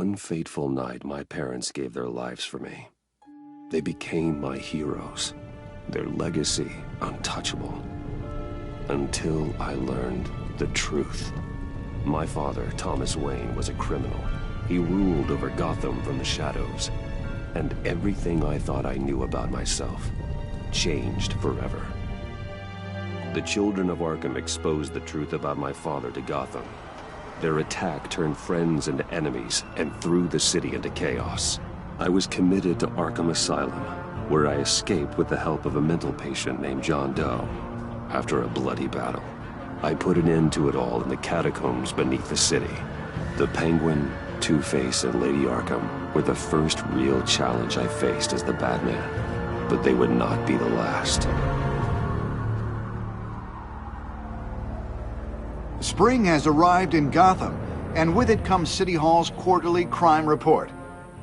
one fateful night, my parents gave their lives for me. They became my heroes, their legacy untouchable. Until I learned the truth. My father, Thomas Wayne, was a criminal. He ruled over Gotham from the shadows. And everything I thought I knew about myself changed forever. The children of Arkham exposed the truth about my father to Gotham. Their attack turned friends into enemies and threw the city into chaos. I was committed to Arkham Asylum, where I escaped with the help of a mental patient named John Doe. After a bloody battle, I put an end to it all in the catacombs beneath the city. The Penguin, Two-Face, and Lady Arkham were the first real challenge I faced as the Batman, but they would not be the last. Spring has arrived in Gotham, and with it comes City Hall's quarterly crime report.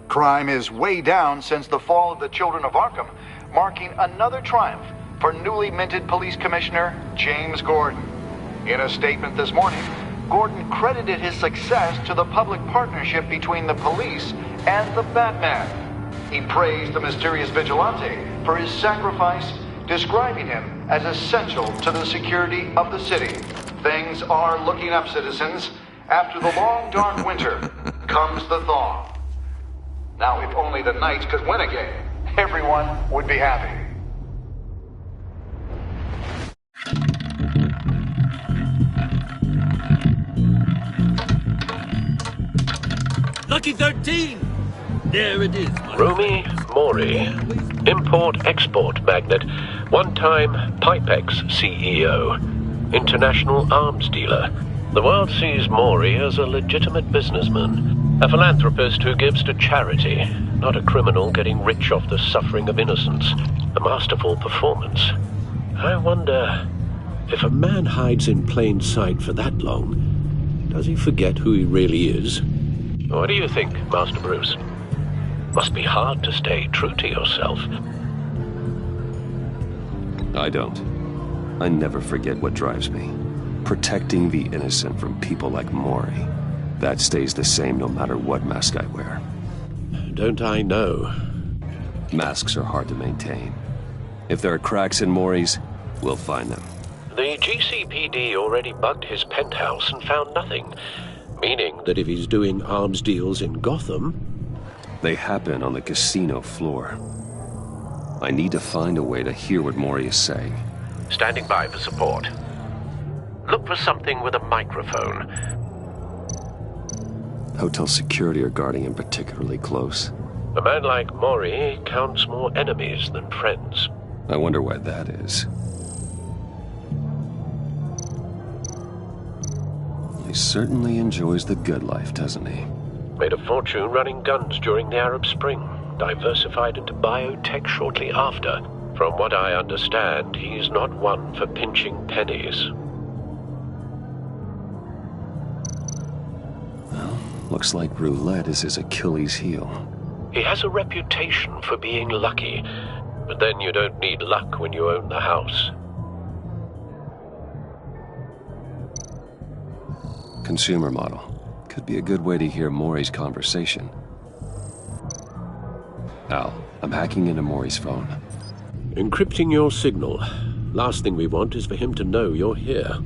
Crime is way down since the fall of the Children of Arkham, marking another triumph for newly minted Police Commissioner James Gordon. In a statement this morning, Gordon credited his success to the public partnership between the police and the Batman. He praised the mysterious vigilante for his sacrifice, describing him as essential to the security of the city. Things are looking up, citizens. After the long, dark winter comes the thaw. Now, if only the Knights could win again, everyone would be happy. Lucky 13! There it is. Romy Mori, import-export magnate, one-time Pipex CEO, international arms dealer. The world sees Mori as a legitimate businessman, a philanthropist who gives to charity, not a criminal getting rich off the suffering of innocence. A masterful performance. I wonder, if a man hides in plain sight for that long, does he forget who he really is? What do you think, Master Bruce? Must be hard to stay true to yourself. I don't. I never forget what drives me. Protecting the innocent from people like Mori. That stays the same no matter what mask I wear. Don't I know? Masks are hard to maintain. If there are cracks in Mori's, we'll find them. The GCPD already bugged his penthouse and found nothing. Meaning that if he's doing arms deals in Gotham... They happen on the casino floor. I need to find a way to hear what Mori is saying. Standing by for support. Look for something with a microphone. Hotel security are guarding him particularly close. A man like Mori counts more enemies than friends. I wonder why that is. He certainly enjoys the good life, doesn't he? Made a fortune running guns during the Arab Spring. Diversified into biotech shortly after. From what I understand, he's not one for pinching pennies. Well, looks like roulette is his Achilles heel. He has a reputation for being lucky, but then you don't need luck when you own the house. Consumer model. Could be a good way to hear Mori's conversation. Al, I'm hacking into Mori's phone. Encrypting your signal. Last thing we want is for him to know you're here.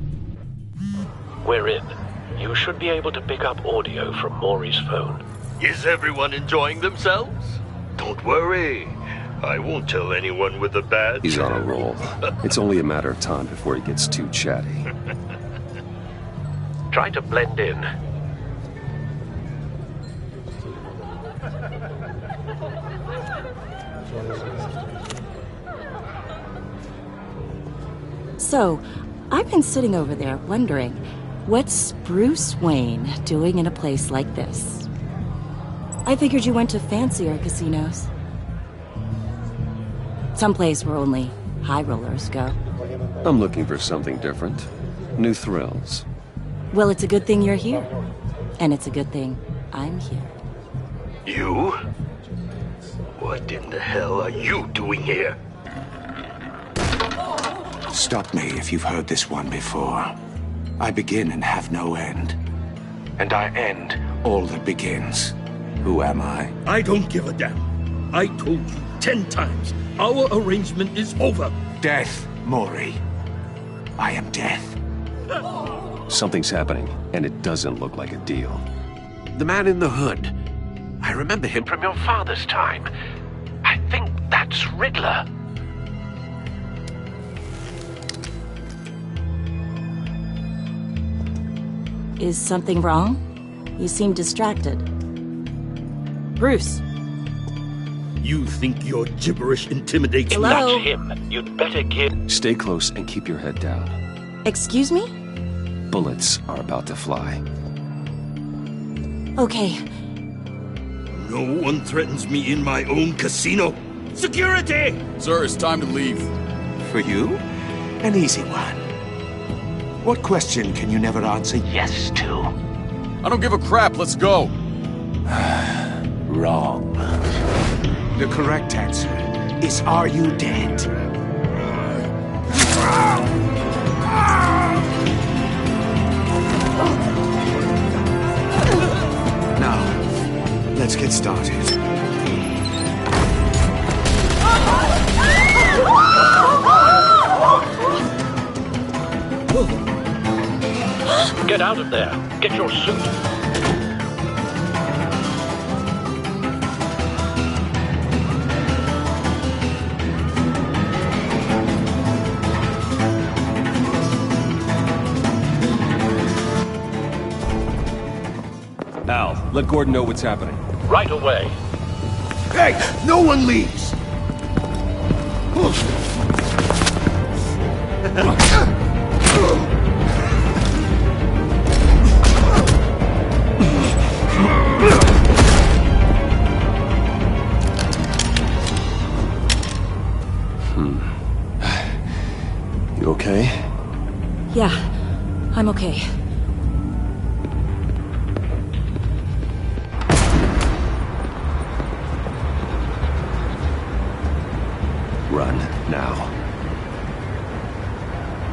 We're in. You should be able to pick up audio from Mori's phone. Is everyone enjoying themselves? Don't worry. I won't tell anyone with a badge. He's on a roll. It's only a matter of time before he gets too chatty. Try to blend in. So, I've been sitting over there wondering, what's Bruce Wayne doing in a place like this? I figured you went to fancier casinos. Someplace where only high rollers go. I'm looking for something different. New thrills. Well, it's a good thing you're here. And it's a good thing I'm here. You? What in the hell are you doing here? Stop me if you've heard this one before. I begin and have no end. And I end all that begins. Who am I? I don't give a damn. I told you 10 times. Our arrangement is over. Death, Maury. I am death. Something's happening, and it doesn't look like a deal. The man in the hood. I remember him from your father's time. I think that's Riddler. Is something wrong? You seem distracted. Bruce. You think your gibberish intimidates If me? Hello? that's him, you'd better give... Stay close and keep your head down. Excuse me? Bullets are about to fly. Okay. No one threatens me in my own casino. Security! Sir, it's time to leave. For you? An easy one. What question can you never answer yes to? I don't give a crap, let's go. Wrong. The correct answer is, are you dead? Now, let's get started. Get out of there. Get your suit. Al, let Gordon know what's happening. Right away. Hey, no one leaves! You okay? Yeah, I'm okay. Run, now.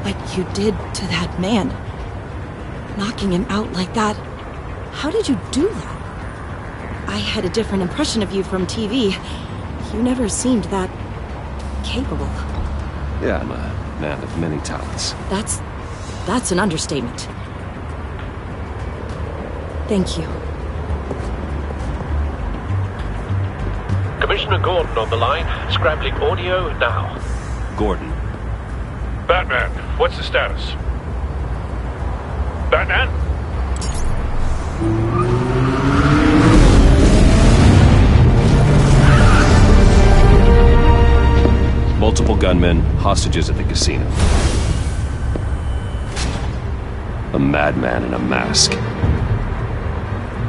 What you did to that man. Knocking him out like that. How did you do that? I had a different impression of you from TV. You never seemed that... capable. Yeah, I'm a man of many talents. That's an understatement. Thank you. Commissioner Gordon on the line. Scrambling audio now. Gordon. Batman, what's the status? Batman? Multiple gunmen, hostages at the casino. A madman in a mask.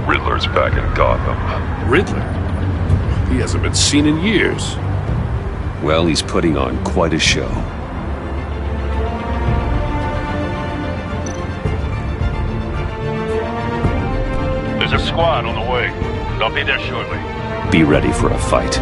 Riddler's back in Gotham. Riddler? He hasn't been seen in years. Well, he's putting on quite a show. There's a squad on the way. They'll be there shortly. Be ready for a fight.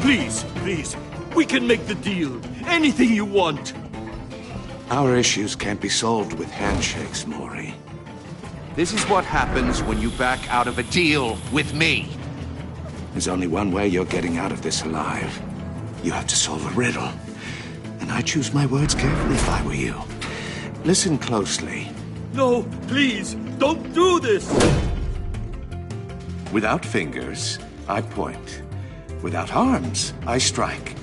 Please, please. We can make the deal. Anything you want. Our issues can't be solved with handshakes, Maury. This is what happens when you back out of a deal with me. There's only one way you're getting out of this alive. You have to solve a riddle. And I choose my words carefully if I were you. Listen closely. No, please, don't do this. Without fingers, I point. Without arms, I strike.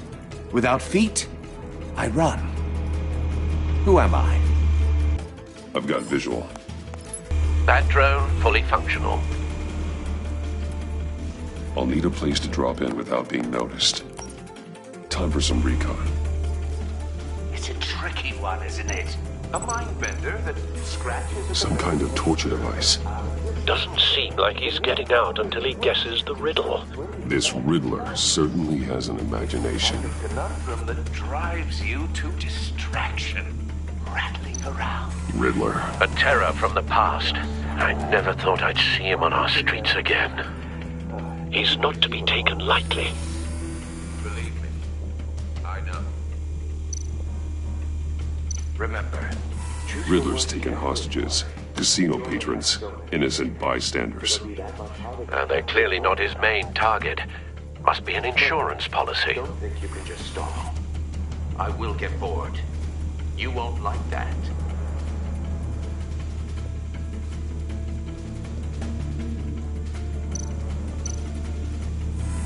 Without feet, I run. Who am I? I've got visual. Bat drone fully functional. I'll need a place to drop in without being noticed. Time for some recon. It's a tricky one, isn't it? A mind bender that scratches... Some kind of torture device. Doesn't seem like he's getting out until he guesses the riddle. This Riddler certainly has an imagination. A conundrum that drives you to distraction. Rattling around. Riddler. A terror from the past. I never thought I'd see him on our streets again. He's not to be taken lightly. Believe me, I know. Remember, Riddler's taken hostages. Casino patrons. Innocent bystanders. They're clearly not his main target. Must be an insurance policy. Don't think you can just stall. I will get bored. You won't like that.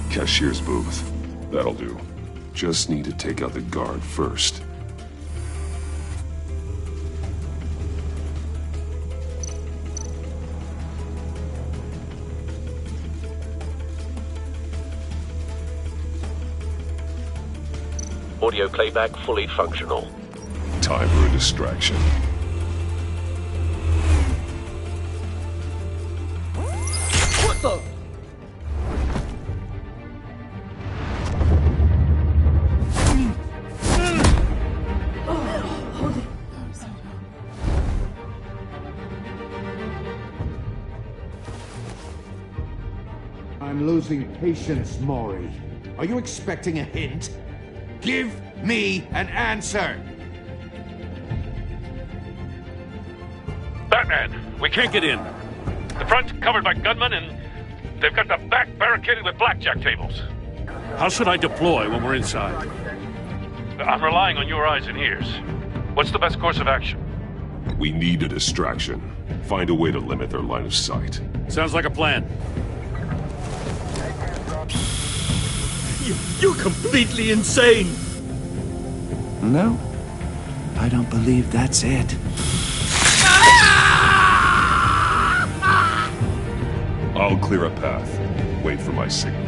Cashier's booth. That'll do. Just need to take out the guard first. Audio playback fully functional. Time for a distraction. What the? I'm losing patience, Maury. Are you expecting a hint? Give me an answer! Batman, we can't get in. The front's covered by gunmen, and they've got the back barricaded with blackjack tables. How should I deploy when we're inside? I'm relying on your eyes and ears. What's the best course of action? We need a distraction. Find a way to limit their line of sight. Sounds like a plan. You're completely insane! No, I don't believe that's it. I'll clear a path. Wait for my signal.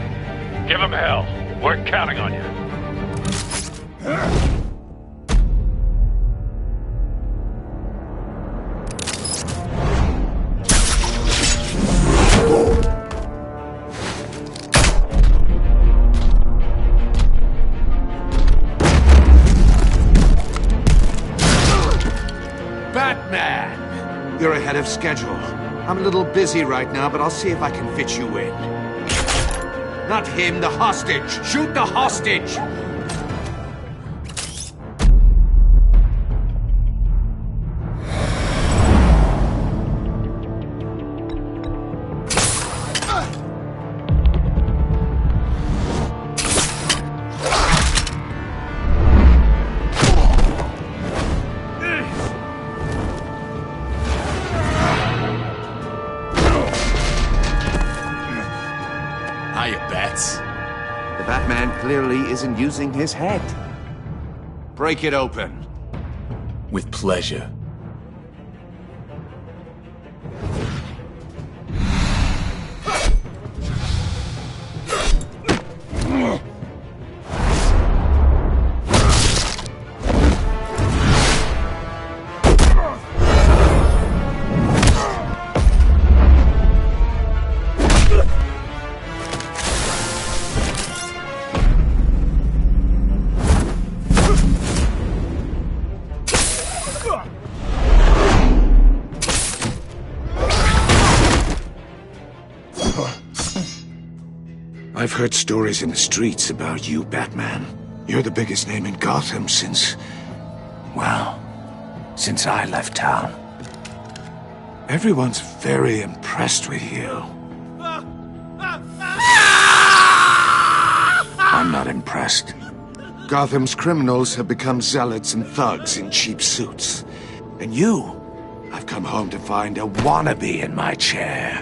Give him hell. We're counting on you. Batman! You're ahead of schedule. I'm a little busy right now, but I'll see if I can fit you in. Not him, the hostage! Shoot the hostage! The Batman clearly isn't using his head. Break it open. With pleasure. I've heard stories in the streets about you, Batman. You're the biggest name in Gotham since I left town. Everyone's very impressed with you. I'm not impressed. Gotham's criminals have become zealots and thugs in cheap suits. And I've come home to find a wannabe in my chair.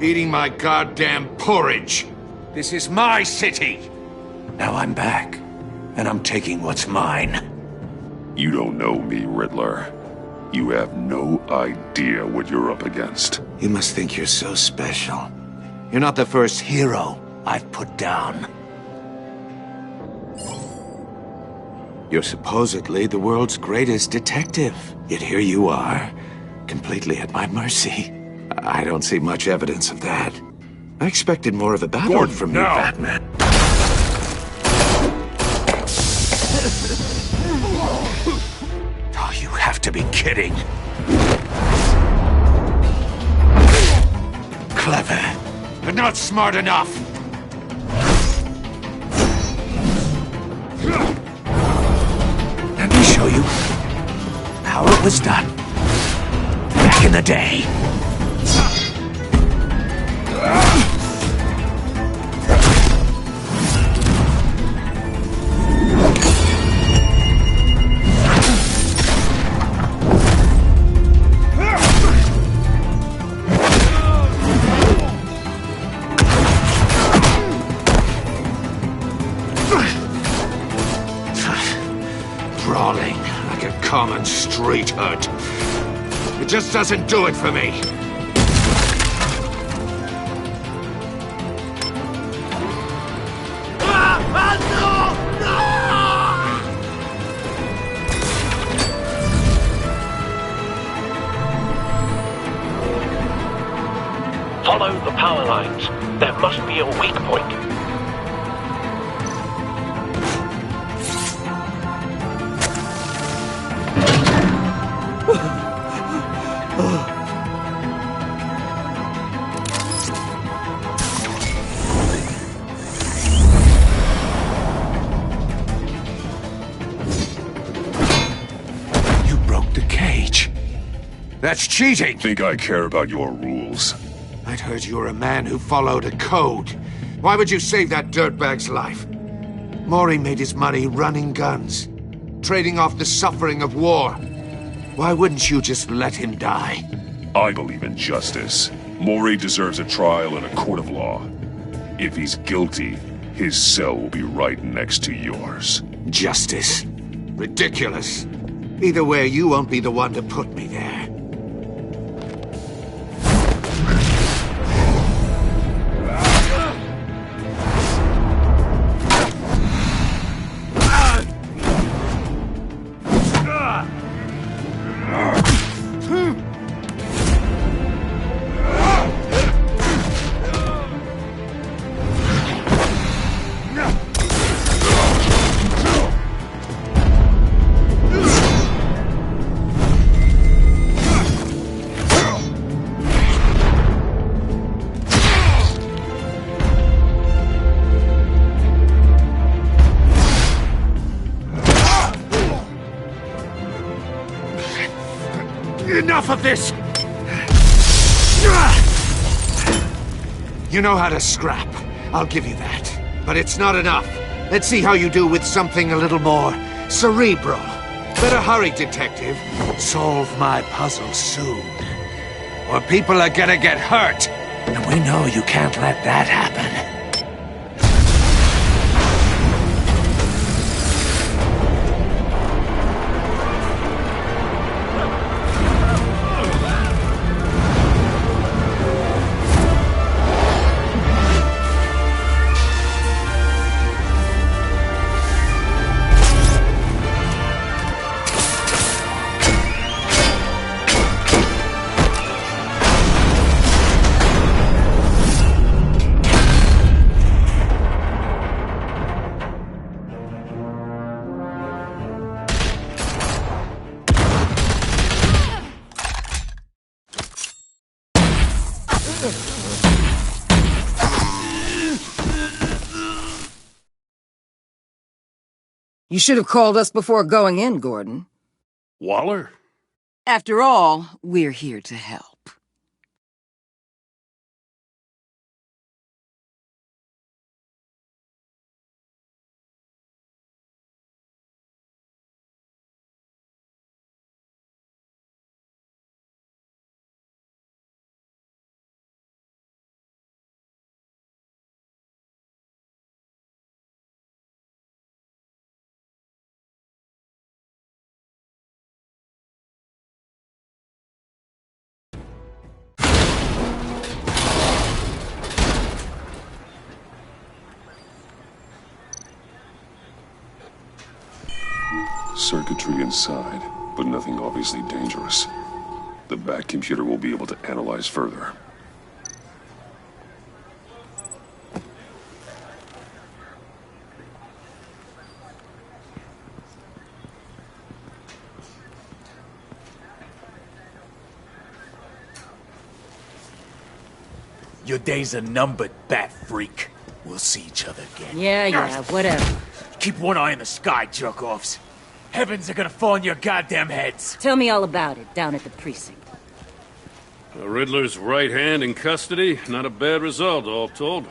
Eating my goddamn porridge. This is my city! Now I'm back, and I'm taking what's mine. You don't know me, Riddler. You have no idea what you're up against. You must think you're so special. You're not the first hero I've put down. You're supposedly the world's greatest detective. Yet here you are, completely at my mercy. I don't see much evidence of that. I expected more of a battle Gordon, from now. you, Batman. Oh, you have to be kidding. Clever, but not smart enough. Let me show you how it was done back in the day. Brawling like a common street hood. It just doesn't do it for me. Follow the power lines. There must be a weak point. You broke the cage. That's cheating. Think I care about your rules? I'd heard you were a man who followed a code. Why would you save that dirtbag's life? Maury made his money running guns, trading off the suffering of war. Why wouldn't you just let him die? I believe in justice. Maury deserves a trial in a court of law. If he's guilty, his cell will be right next to yours. Justice? Ridiculous. Either way, you won't be the one to put me there. Enough of this! You know how to scrap. I'll give you that. But it's not enough. Let's see how you do with something a little more cerebral. Better hurry, detective. Solve my puzzle soon. Or people are gonna get hurt. And we know you can't let that happen. You should have called us before going in, Gordon. Waller? After all, we're here to help. Circuitry inside, but nothing obviously dangerous. The back computer will be able to analyze further. Your days are numbered, bat freak. We'll see each other again. Yeah, whatever. Keep one eye in the sky, jerk-offs. Heavens are gonna fall on your goddamn heads. Tell me all about it down at the precinct. Riddler's right hand in custody. Not a bad result, all told.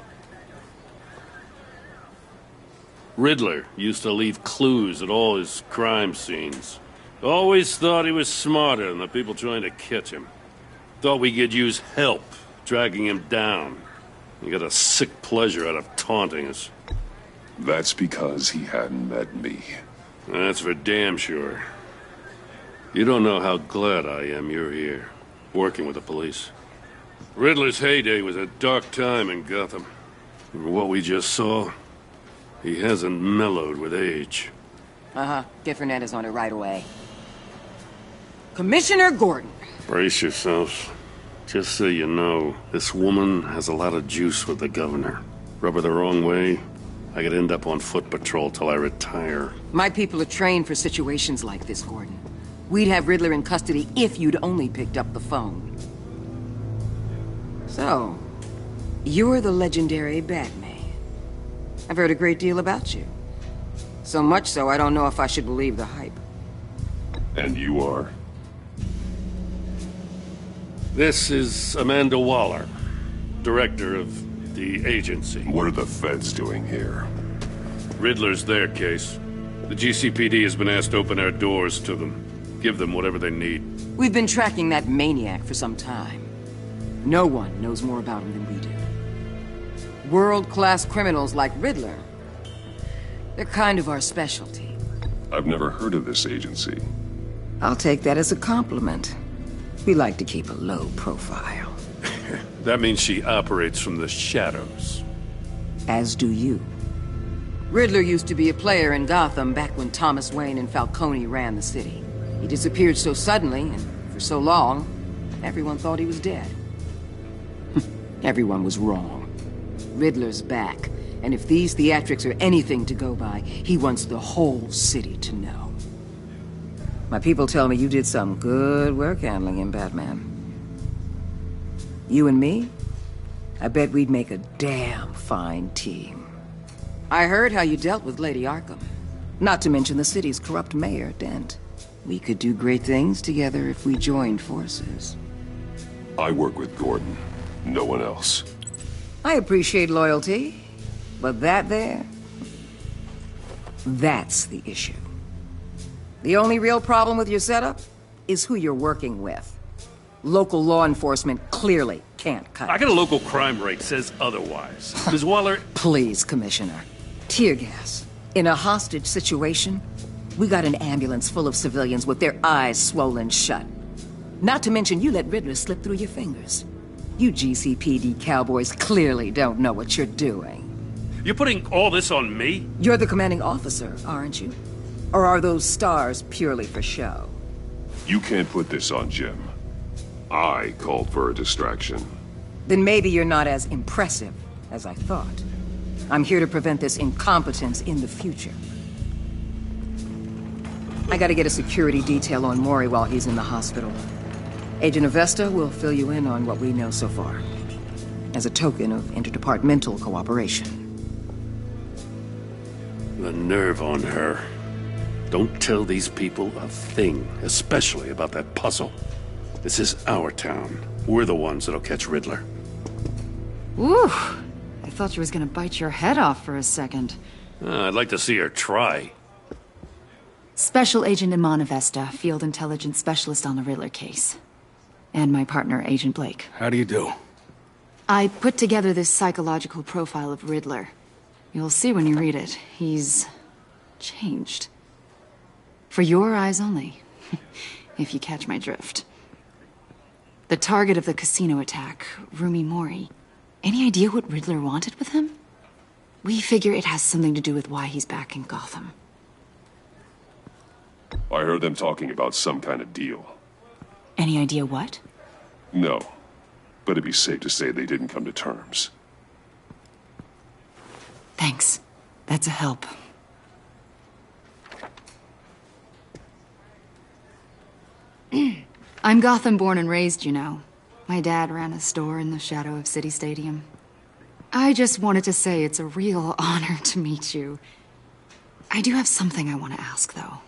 Riddler used to leave clues at all his crime scenes. Always thought he was smarter than the people trying to catch him. Thought we could use help dragging him down. He got a sick pleasure out of taunting us. That's because he hadn't met me. That's for damn sure. You don't know how glad I am you're here, working with the police. Riddler's heyday was a dark time in Gotham. And what we just saw, he hasn't mellowed with age. Get Fernandez on it right away. Commissioner Gordon. Brace yourselves. Just so you know, this woman has a lot of juice with the governor. Rub her the wrong way, I could end up on foot patrol till I retire. My people are trained for situations like this, Gordon. We'd have Riddler in custody if you'd only picked up the phone. So, you're the legendary Batman. I've heard a great deal about you. So much so, I don't know if I should believe the hype. And you are? This is Amanda Waller, director of the agency. What are the feds doing here? Riddler's their case. The GCPD has been asked to open our doors to them. Give them whatever they need. We've been tracking that maniac for some time. No one knows more about him than we do. World-class criminals like Riddler. They're kind of our specialty. I've never heard of this agency. I'll take that as a compliment. We like to keep a low profile. That means she operates from the shadows. As do you. Riddler used to be a player in Gotham back when Thomas Wayne and Falcone ran the city. He disappeared so suddenly, and for so long, everyone thought he was dead. Everyone was wrong. Riddler's back, and if these theatrics are anything to go by, he wants the whole city to know. My people tell me you did some good work handling him, Batman. You and me? I bet we'd make a damn fine team. I heard how you dealt with Lady Arkham. Not to mention the city's corrupt mayor, Dent. We could do great things together if we joined forces. I work with Gordon. No one else. I appreciate loyalty, but that there... that's the issue. The only real problem with your setup is who you're working with. Local law enforcement clearly can't cut it. I got a local crime rate says otherwise. Ms. Waller... Please, Commissioner. Tear gas. In a hostage situation, we got an ambulance full of civilians with their eyes swollen shut. Not to mention you let Riddler slip through your fingers. You GCPD cowboys clearly don't know what you're doing. You're putting all this on me? You're the commanding officer, aren't you? Or are those stars purely for show? You can't put this on Jim. I called for a distraction. Then maybe you're not as impressive as I thought. I'm here to prevent this incompetence in the future. I gotta get a security detail on Maury while he's in the hospital. Agent Avesta will fill you in on what we know so far, as a token of interdepartmental cooperation. The nerve on her. Don't tell these people a thing, especially about that puzzle. This is our town. We're the ones that'll catch Riddler. Ooh, I thought you was gonna bite your head off for a second. I'd like to see her try. Special Agent Iman Avesta, Field Intelligence Specialist on the Riddler case. And my partner, Agent Blake. How do you do? I put together this psychological profile of Riddler. You'll see when you read it. He's... changed. For your eyes only, if you catch my drift. The target of the casino attack, Rumi Mori. Any idea what Riddler wanted with him? We figure it has something to do with why he's back in Gotham. I heard them talking about some kind of deal. Any idea what? No, but it'd be safe to say they didn't come to terms. Thanks. That's a help. I'm Gotham born and raised, you know. My dad ran a store in the shadow of City Stadium. I just wanted to say it's a real honor to meet you. I do have something I want to ask, though.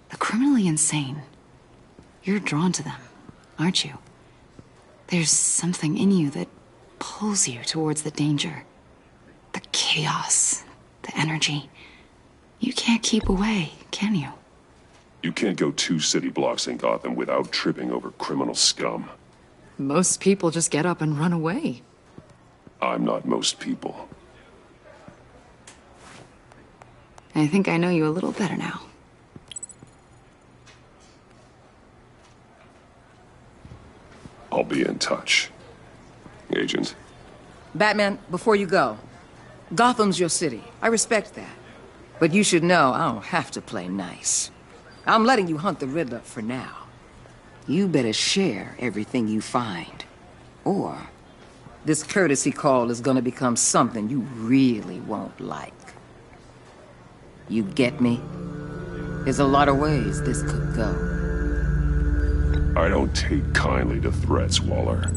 The criminally insane. You're drawn to them, aren't you? There's something in you that pulls you towards the danger. The chaos, the energy. You can't keep away, can you? You can't go 2 city blocks in Gotham without tripping over criminal scum. Most people just get up and run away. I'm not most people. I think I know you a little better now. I'll be in touch. Agent. Batman, before you go, Gotham's your city. I respect that. But you should know I don't have to play nice. I'm letting you hunt the Riddler for now. You better share everything you find. Or this courtesy call is gonna become something you really won't like. You get me? There's a lot of ways this could go. I don't take kindly to threats, Waller.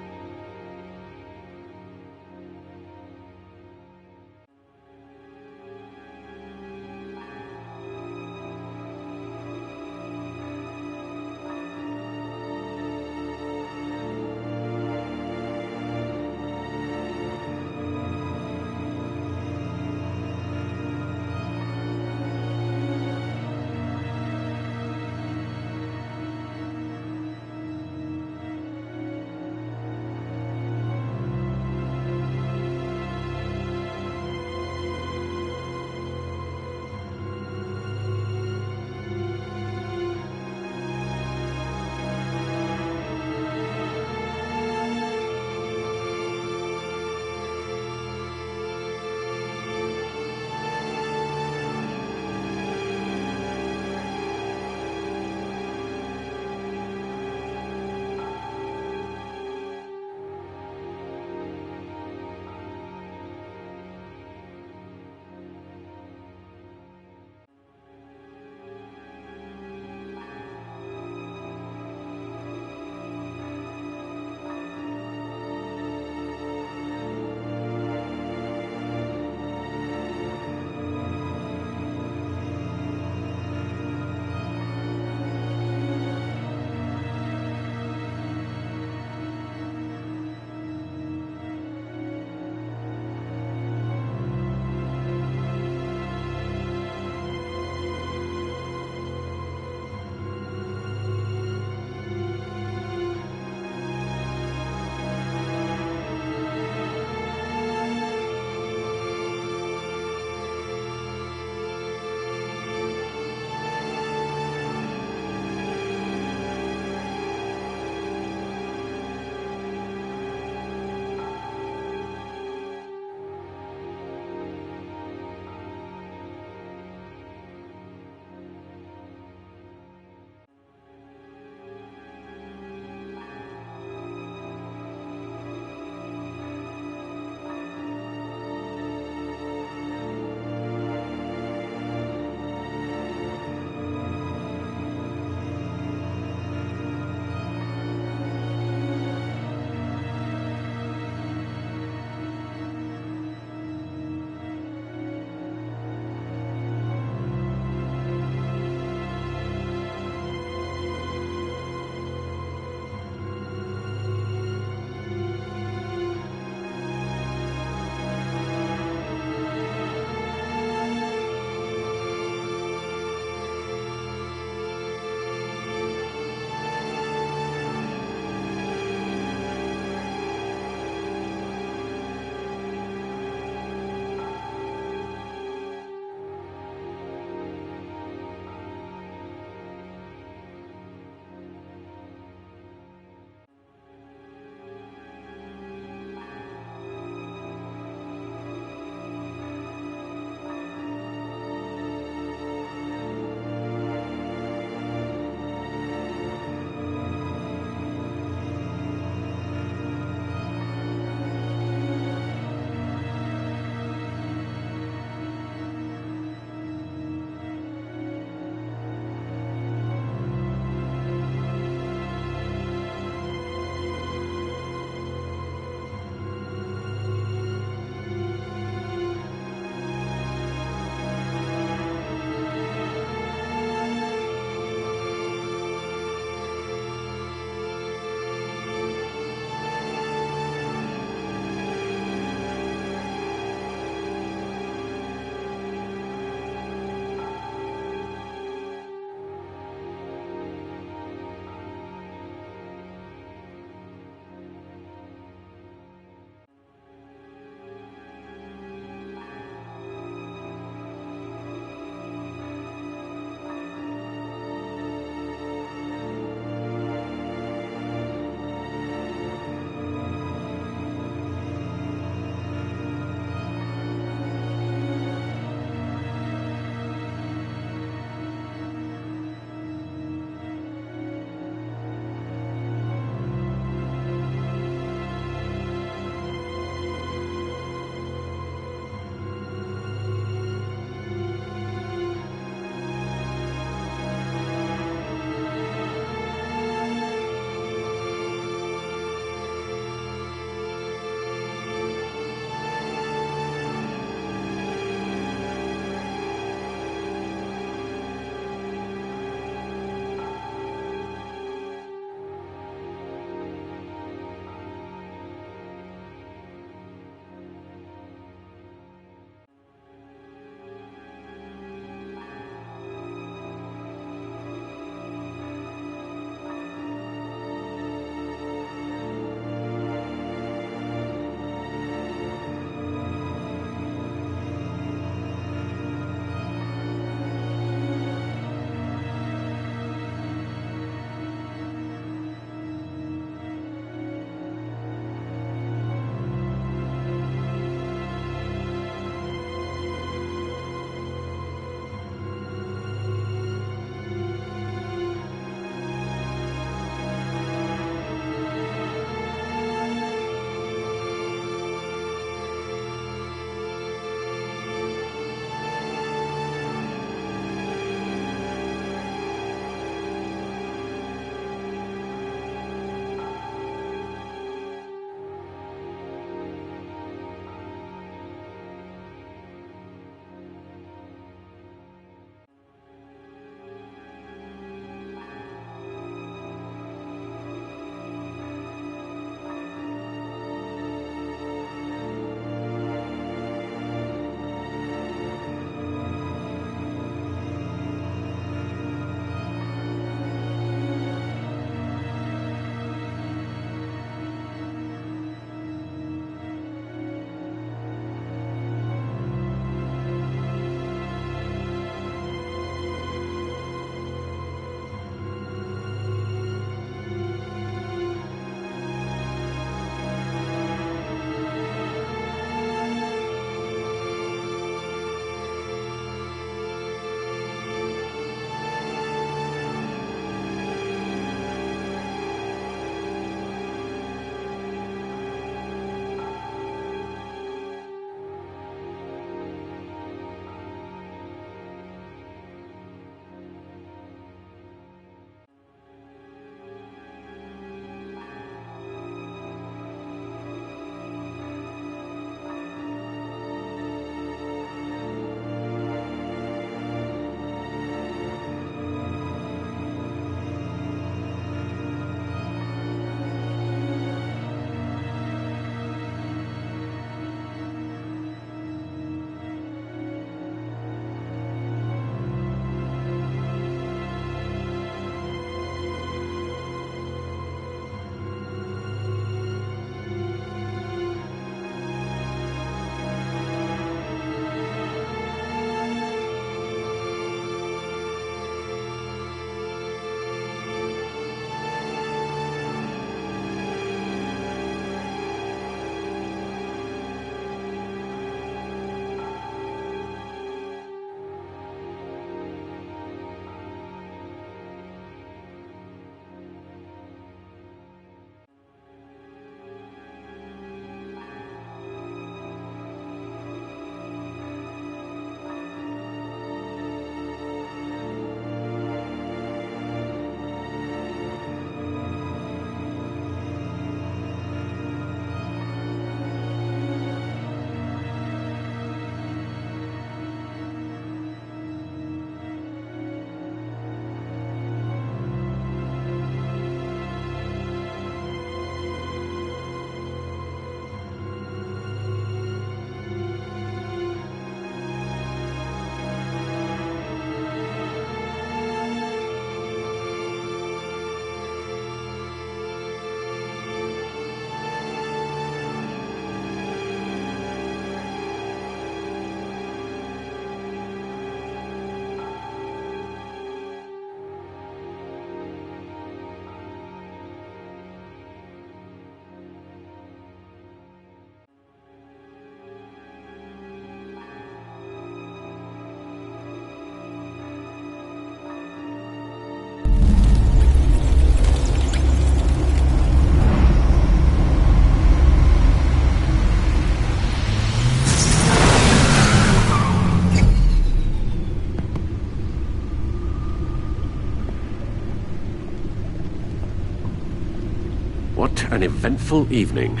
an eventful evening.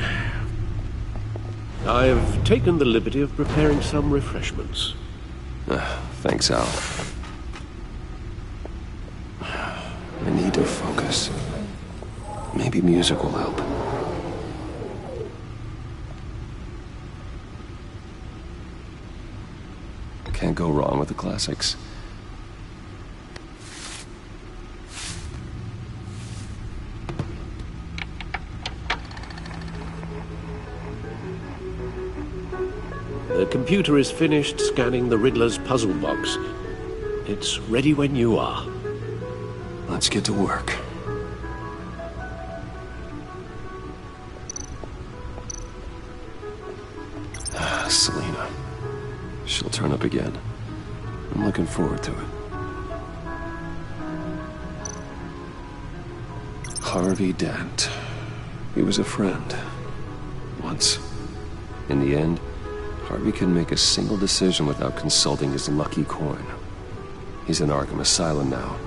I've taken the liberty of preparing some refreshments. Thanks, Al. I need to focus. Maybe music will help. Can't go wrong with the classics. The computer is finished scanning the Riddler's puzzle box. It's ready when you are. Let's get to work. Selena. She'll turn up again. I'm looking forward to it. Harvey Dent. He was a friend. Once. In the end, Harvey couldn't make a single decision without consulting his lucky coin. He's in Arkham Asylum now,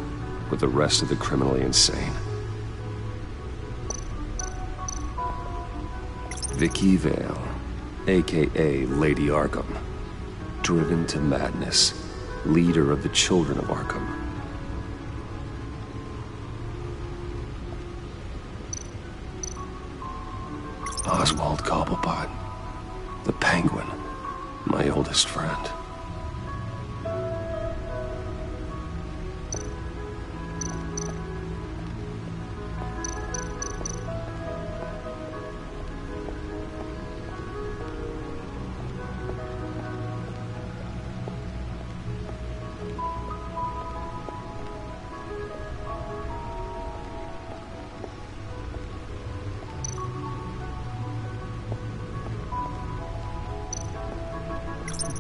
with the rest of the criminally insane. Vicky Vale, a.k.a. Lady Arkham. Driven to madness, leader of the Children of Arkham. Oswald Cobblepot, the Penguin, my oldest friend.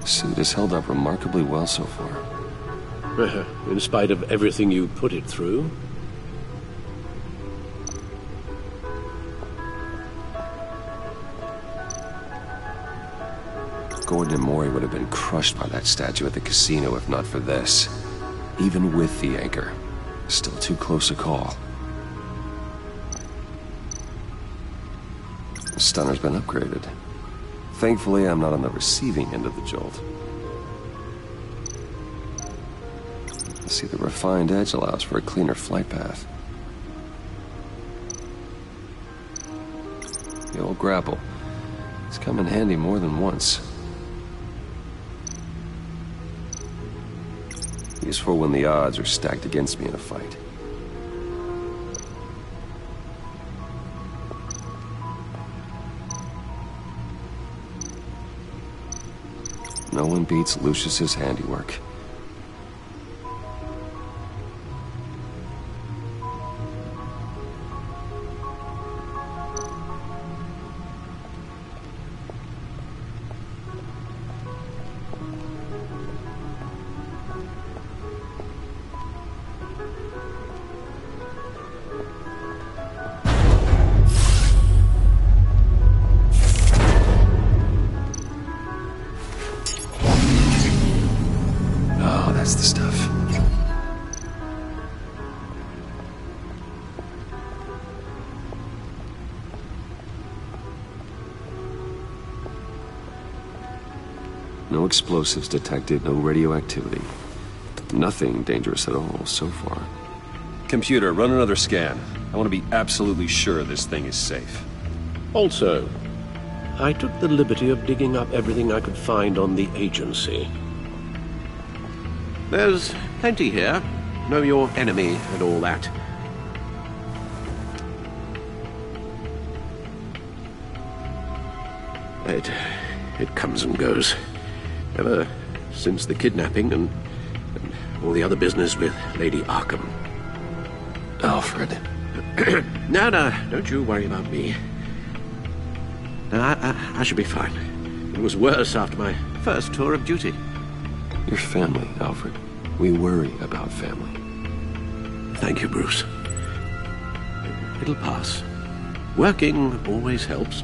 Suit has held up remarkably well so far. In spite of everything you put it through? Gordon and Maury would have been crushed by that statue at the casino if not for this. Even with the anchor. Still too close a call. The stunner's been upgraded. Thankfully, I'm not on the receiving end of the jolt. See, the refined edge allows for a cleaner flight path. The old grapple. It's come in handy more than once. Useful when the odds are stacked against me in a fight. No one beats Lucius's handiwork. That's the stuff. No explosives detected, no radioactivity. Nothing dangerous at all so far. Computer, run another scan. I want to be absolutely sure this thing is safe. Also, I took the liberty of digging up everything I could find on the agency. There's plenty here. Know your enemy and all that. It comes and goes. Ever since the kidnapping and all the other business with Lady Arkham. Alfred. No, don't you worry about me. No, I should be fine. It was worse after my first tour of duty. Your family, Alfred. We worry about family. Thank you, Bruce. It'll pass. Working always helps.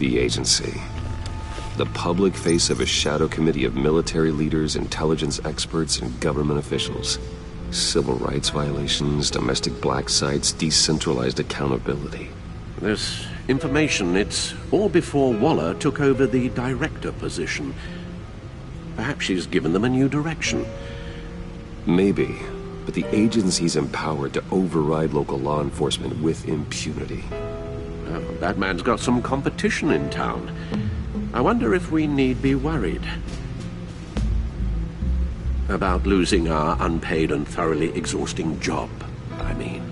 The agency. The public face of a shadow committee of military leaders, intelligence experts, and government officials. Civil rights violations, domestic black sites, decentralized accountability. This information, it's all before Waller took over the director position. Perhaps she's given them a new direction. Maybe, but the agency's empowered to override local law enforcement with impunity. Well, Batman's got some competition in town. I wonder if we need be worried about losing our unpaid and thoroughly exhausting job, I mean.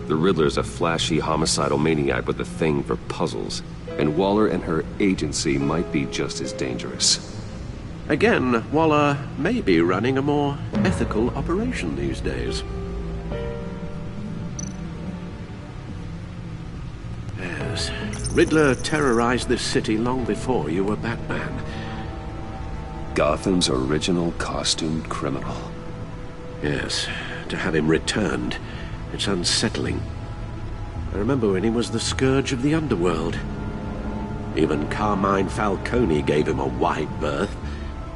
The Riddler's a flashy, homicidal maniac with a thing for puzzles, and Waller and her agency might be just as dangerous. Again, Waller may be running a more ethical operation these days. Yes, Riddler terrorized this city long before you were Batman. Gotham's original costumed criminal. Yes, to have him returned, it's unsettling. I remember when he was the scourge of the underworld. Even Carmine Falcone gave him a wide berth.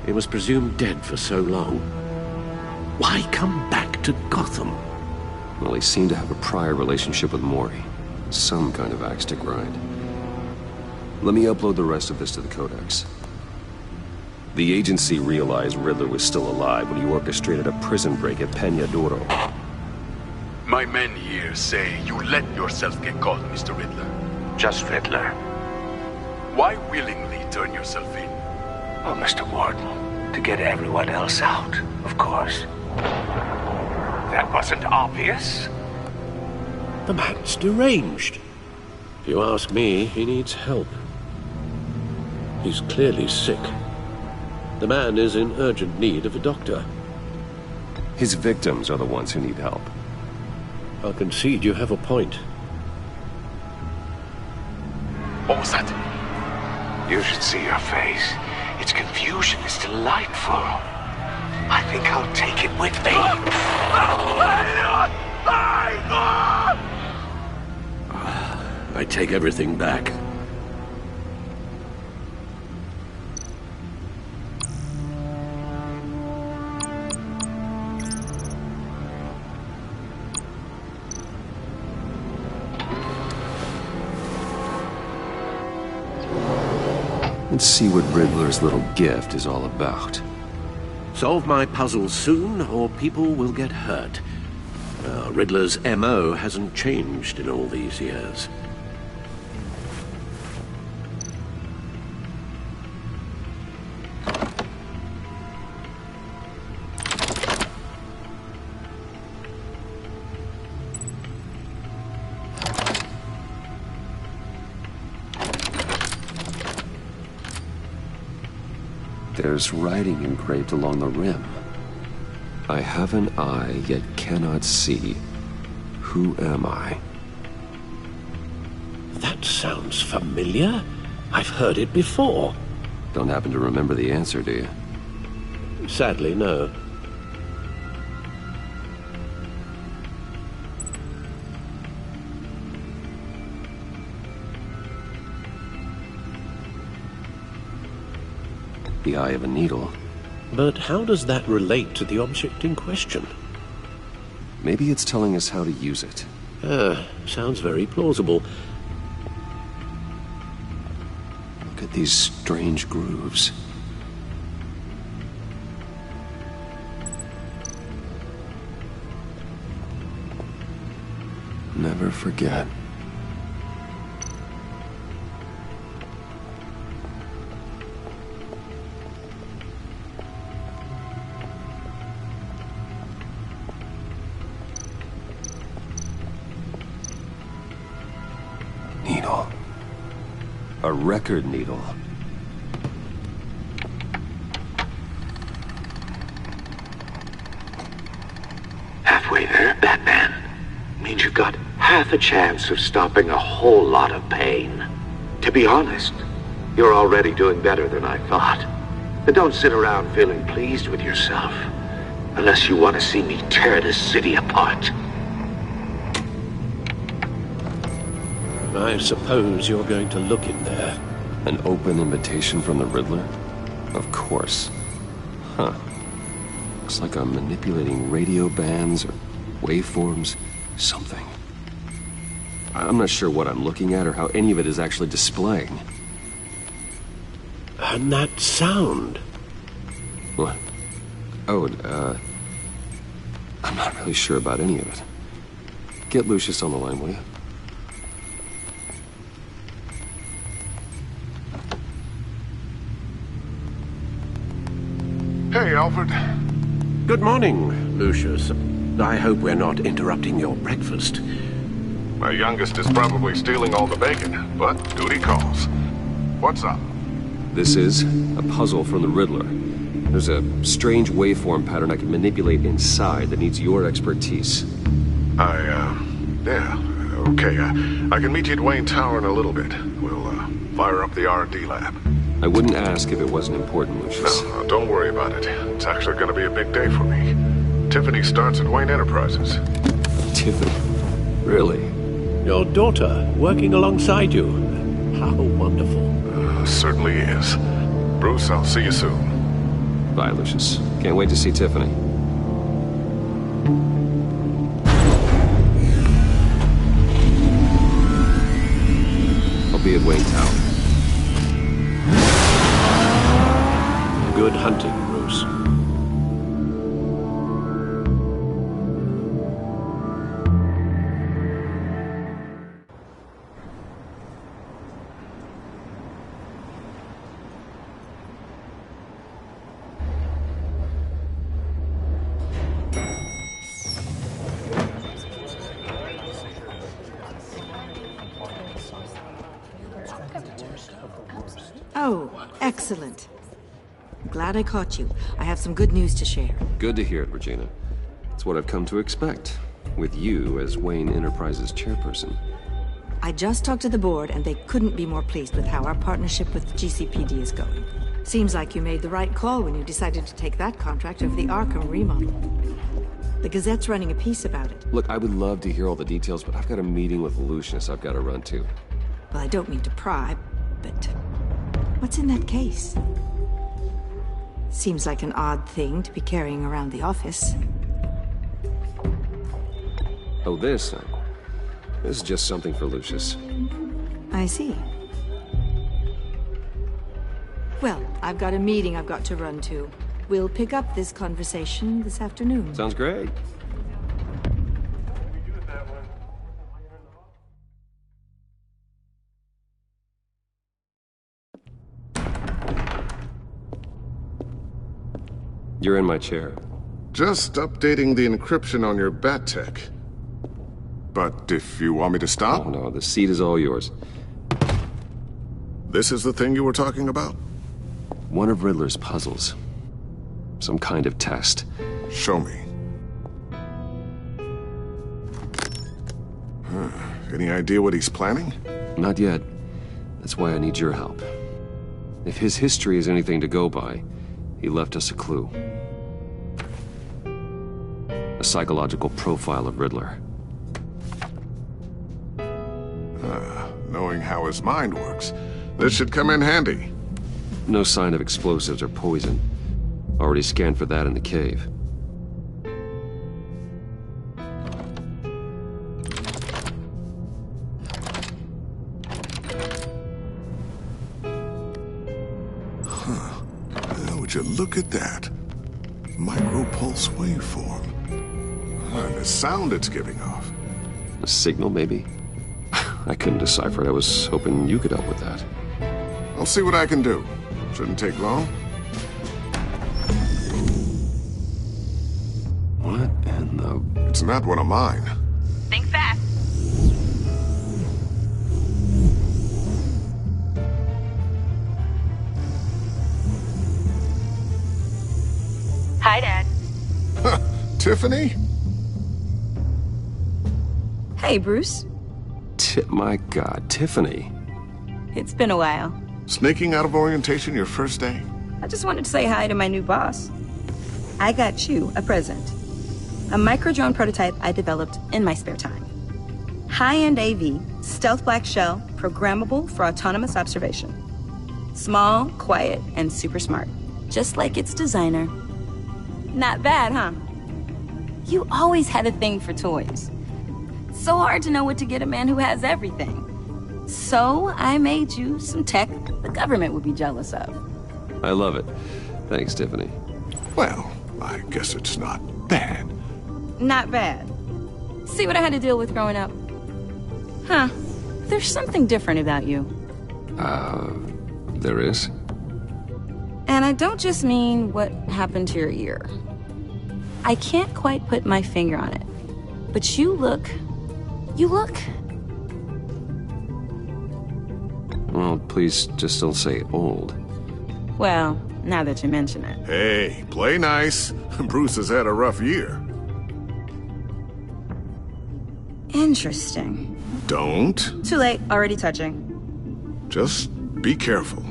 He was presumed dead for so long. Why come back to Gotham? Well, he seemed to have a prior relationship with Mori. Some kind of axe to grind. Let me upload the rest of this to the Codex. The agency realized Riddler was still alive when he orchestrated a prison break at Peña Duro. My men here say you let yourself get caught, Mr. Riddler. Just Riddler. Why willingly turn yourself in? Oh, Mr. Warden, to get everyone else out, of course. That wasn't obvious. The man's deranged. If you ask me, he needs help. He's clearly sick. The man is in urgent need of a doctor. His victims are the ones who need help. I'll concede you have a point. What was that? You should see your face. Its confusion is delightful. I think I'll take it with me. I take everything back. Let's see what Riddler's little gift is all about. Solve my puzzle soon, or people will get hurt. Riddler's M.O. hasn't changed in all these years. There's writing engraved along the rim. I have an eye, yet cannot see. Who am I? That sounds familiar. I've heard it before. Don't happen to remember the answer, do you? Sadly, no. The eye of a needle. But how does that relate to the object in question? Maybe it's telling us how to use it. Sounds very plausible. Look at these strange grooves. Never forget. Needle. A record needle. Halfway there, Batman. Means you've got half a chance of stopping a whole lot of pain. To be honest, you're already doing better than I thought. But don't sit around feeling pleased with yourself. Unless you want to see me tear this city apart. I suppose you're going to look in there. An open invitation from the Riddler? Of course. Huh. Looks like I'm manipulating radio bands or waveforms, something. I'm not sure what I'm looking at or how any of it is actually displaying. And that sound? What? Oh, I'm not really sure about any of it. Get Lucius on the line, will you? Hey, Alfred. Good morning, Lucius. I hope we're not interrupting your breakfast. My youngest is probably stealing all the bacon, but duty calls. What's up? This is a puzzle from the Riddler. There's a strange waveform pattern I can manipulate inside that needs your expertise. Yeah, okay. I can meet you at Wayne Tower in a little bit. We'll, fire up the R&D lab. I wouldn't ask if it wasn't important, Lucius. No, don't worry about it. It's actually gonna be a big day for me. Tiffany starts at Wayne Enterprises. Tiffany? Really? Your daughter, working alongside you. How wonderful. Certainly is. Bruce, I'll see you soon. Bye, Lucius. Can't wait to see Tiffany. I'll be at Wayne Tower. Good hunting, Bruce. Oh, excellent. I'm glad I caught you. I have some good news to share. Good to hear it, Regina. It's what I've come to expect, with you as Wayne Enterprises chairperson. I just talked to the board, and they couldn't be more pleased with how our partnership with GCPD is going. Seems like you made the right call when you decided to take that contract over the Arkham remodel. The Gazette's running a piece about it. Look, I would love to hear all the details, but I've got a meeting with Lucius I've got to run to. Well, I don't mean to pry, but what's in that case? Seems like an odd thing to be carrying around the office. Oh, this is just something for Lucius. I see. Well, I've got a meeting I've got to run to. We'll pick up this conversation this afternoon. Sounds great. You're in my chair. Just updating the encryption on your bat tech. But if you want me to stop? Oh, no, the seat is all yours. This is the thing you were talking about? One of Riddler's puzzles. Some kind of test. Show me. Any idea what he's planning? Not yet. That's why I need your help. If his history is anything to go by, he left us a clue. A psychological profile of Riddler. Knowing how his mind works, this should come in handy. No sign of explosives or poison. Already scanned for that in the cave. Would you look at that? Micropulse waveform. And the sound it's giving off. A signal, maybe? I couldn't decipher it. I was hoping you could help with that. I'll see what I can do. Shouldn't take long. What in the... It's not one of mine. Think fast. Hi, Dad. Tiffany? Hey, Bruce. My God, Tiffany. It's been a while. Sneaking out of orientation your first day? I just wanted to say hi to my new boss. I got you a present. A micro-drone prototype I developed in my spare time. High-end AV, stealth black shell, programmable for autonomous observation. Small, quiet, and super smart. Just like its designer. Not bad, huh? You always had a thing for toys. So hard to know what to get a man who has everything. So I made you some tech the government would be jealous of. I love it. Thanks, Tiffany. Well, I guess it's not bad. Not bad. See what I had to deal with growing up? Huh. There's something different about you. There is? And I don't just mean what happened to your ear. I can't quite put my finger on it. But you look... Well, please just don't say old. Well, now that you mention it. Hey, play nice. Bruce has had a rough year. Interesting. Don't. Too late, already touching. Just be careful.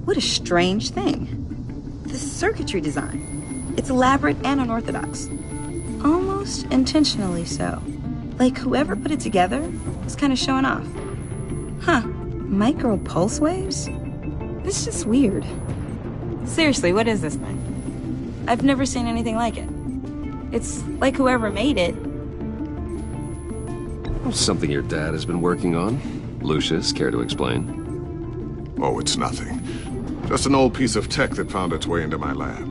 What a strange thing. The circuitry design. It's elaborate and unorthodox. Almost intentionally so. Like whoever put it together was kind of showing off. Huh. Micro pulse waves? It's just weird. Seriously, what is this thing? I've never seen anything like it. It's like whoever made it. Something your dad has been working on. Lucius, care to explain? Oh, it's nothing. Just an old piece of tech that found its way into my lab.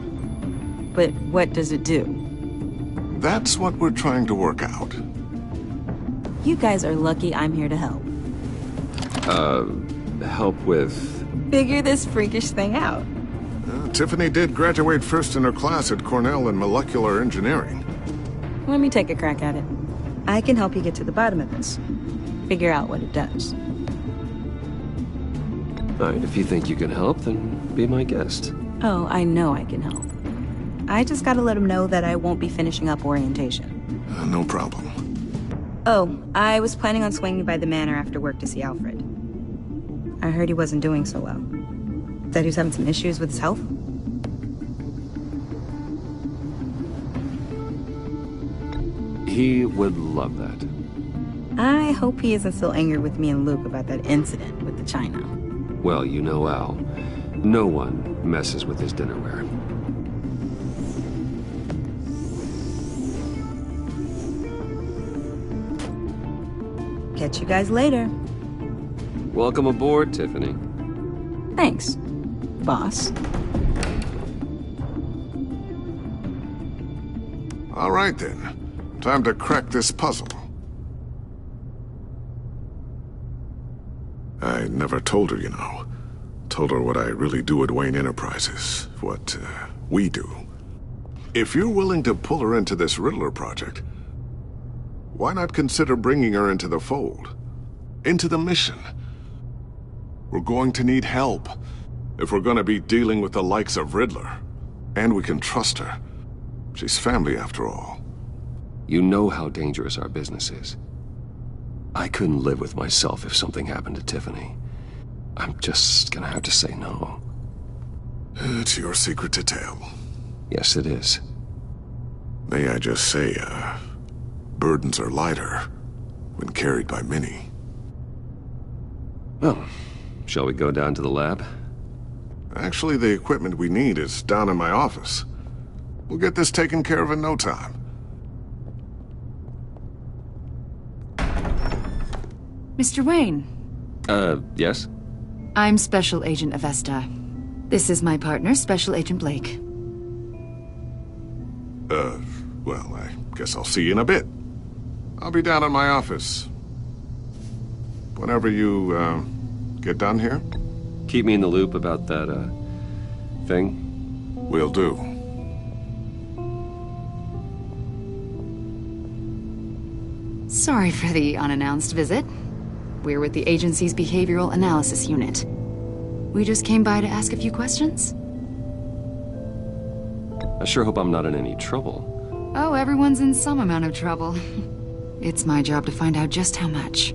But what does it do? That's what we're trying to work out. You guys are lucky I'm here to help. Help with... Figure this freakish thing out. Tiffany did graduate first in her class at Cornell in molecular engineering. Let me take a crack at it. I can help you get to the bottom of this. Figure out what it does. Alright, if you think you can help, then be my guest. Oh, I know I can help. I just gotta let him know that I won't be finishing up orientation. No problem. Oh, I was planning on swinging by the manor after work to see Alfred. I heard he wasn't doing so well. That he was having some issues with his health. He would love that. I hope he isn't still angry with me and Luke about that incident with the china. Well, you know Al. No one messes with his dinnerware. Catch you guys later. Welcome aboard, Tiffany. Thanks, boss. All right, then. Time to crack this puzzle. I never told her, you know. Told her what I really do at Wayne Enterprises. What, we do. If you're willing to pull her into this Riddler project, why not consider bringing her into the fold? Into the mission? We're going to need help if we're going to be dealing with the likes of Riddler. And we can trust her. She's family, after all. You know how dangerous our business is. I couldn't live with myself if something happened to Tiffany. I'm just gonna have to say no. It's your secret to tell. Yes, it is. May I just say, burdens are lighter when carried by many. Well, shall we go down to the lab? Actually, the equipment we need is down in my office. We'll get this taken care of in no time. Mr. Wayne. Yes? I'm Special Agent Avesta. This is my partner, Special Agent Blake. Well, I guess I'll see you in a bit. I'll be down in my office. Whenever you, get done here. Keep me in the loop about that, thing. Will do. Sorry for the unannounced visit. We're with the agency's Behavioral Analysis Unit. We just came by to ask a few questions. I sure hope I'm not in any trouble. Oh, everyone's in some amount of trouble. It's my job to find out just how much.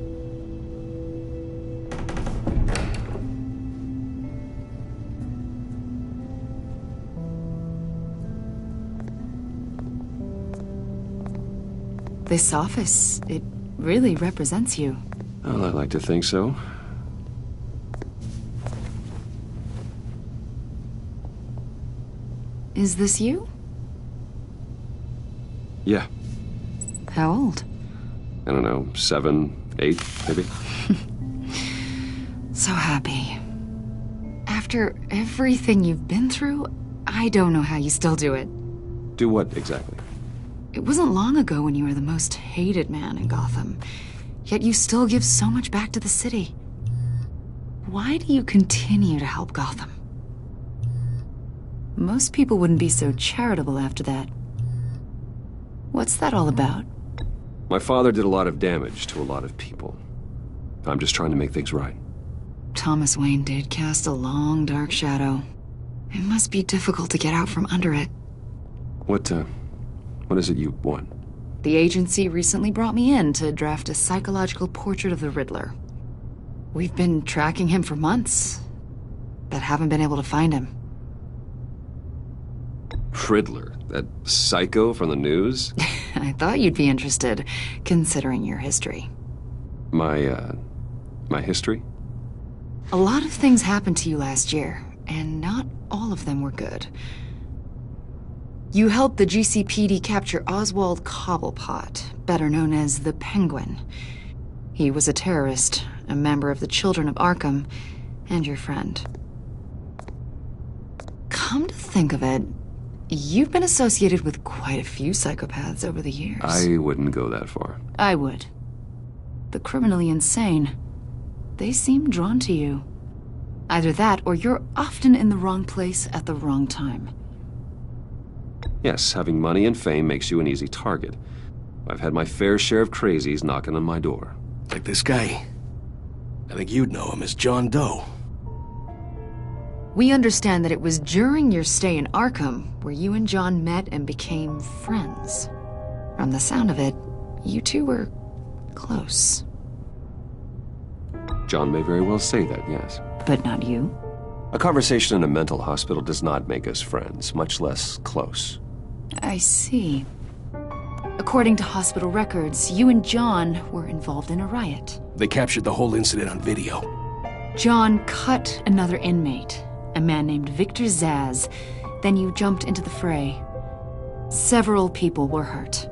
This office, it really represents you. Well, I like to think so. Is this you? Yeah. How old? I don't know, 7, 8, maybe? So happy. After everything you've been through, I don't know how you still do it. Do what, exactly? It wasn't long ago when you were the most hated man in Gotham, yet you still give so much back to the city. Why do you continue to help Gotham? Most people wouldn't be so charitable after that. What's that all about? My father did a lot of damage to a lot of people. I'm just trying to make things right. Thomas Wayne did cast a long, dark shadow. It must be difficult to get out from under it. What is it you want? The agency recently brought me in to draft a psychological portrait of the Riddler. We've been tracking him for months, but haven't been able to find him. Riddler? That psycho from the news? I thought you'd be interested, considering your history. My history? A lot of things happened to you last year, and not all of them were good. You helped the GCPD capture Oswald Cobblepot, better known as the Penguin. He was a terrorist, a member of the Children of Arkham, and your friend. Come to think of it, you've been associated with quite a few psychopaths over the years. I wouldn't go that far. I would. The criminally insane. They seem drawn to you. Either that, or you're often in the wrong place at the wrong time. Yes, having money and fame makes you an easy target. I've had my fair share of crazies knocking on my door. Like this guy. I think you'd know him as John Doe. We understand that it was during your stay in Arkham where you and John met and became friends. From the sound of it, you two were close. John may very well say that, yes. But not you? A conversation in a mental hospital does not make us friends, much less close. I see. According to hospital records, you and John were involved in a riot. They captured the whole incident on video. John cut another inmate, a man named Victor Zsasz. Then you jumped into the fray. Several people were hurt.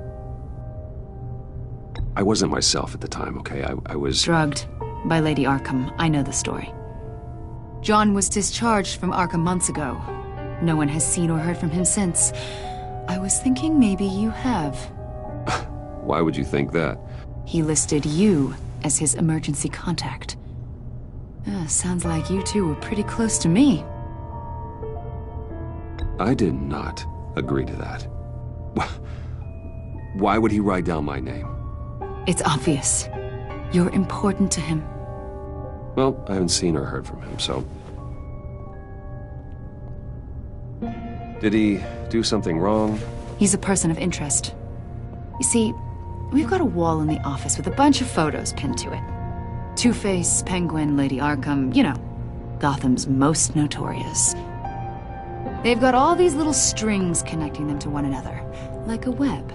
I wasn't myself at the time, okay? I was... drugged by Lady Arkham. I know the story. John was discharged from Arkham months ago. No one has seen or heard from him since. I was thinking maybe you have. Why would you think that? He listed you as his emergency contact. Sounds like you two were pretty close to me. I did not agree to that. Why would he write down my name? It's obvious. You're important to him. Well, I haven't seen or heard from him, so... Did he do something wrong? He's a person of interest. You see, we've got a wall in the office with a bunch of photos pinned to it. Two-Face, Penguin, Lady Arkham, you know, Gotham's most notorious. They've got all these little strings connecting them to one another, like a web.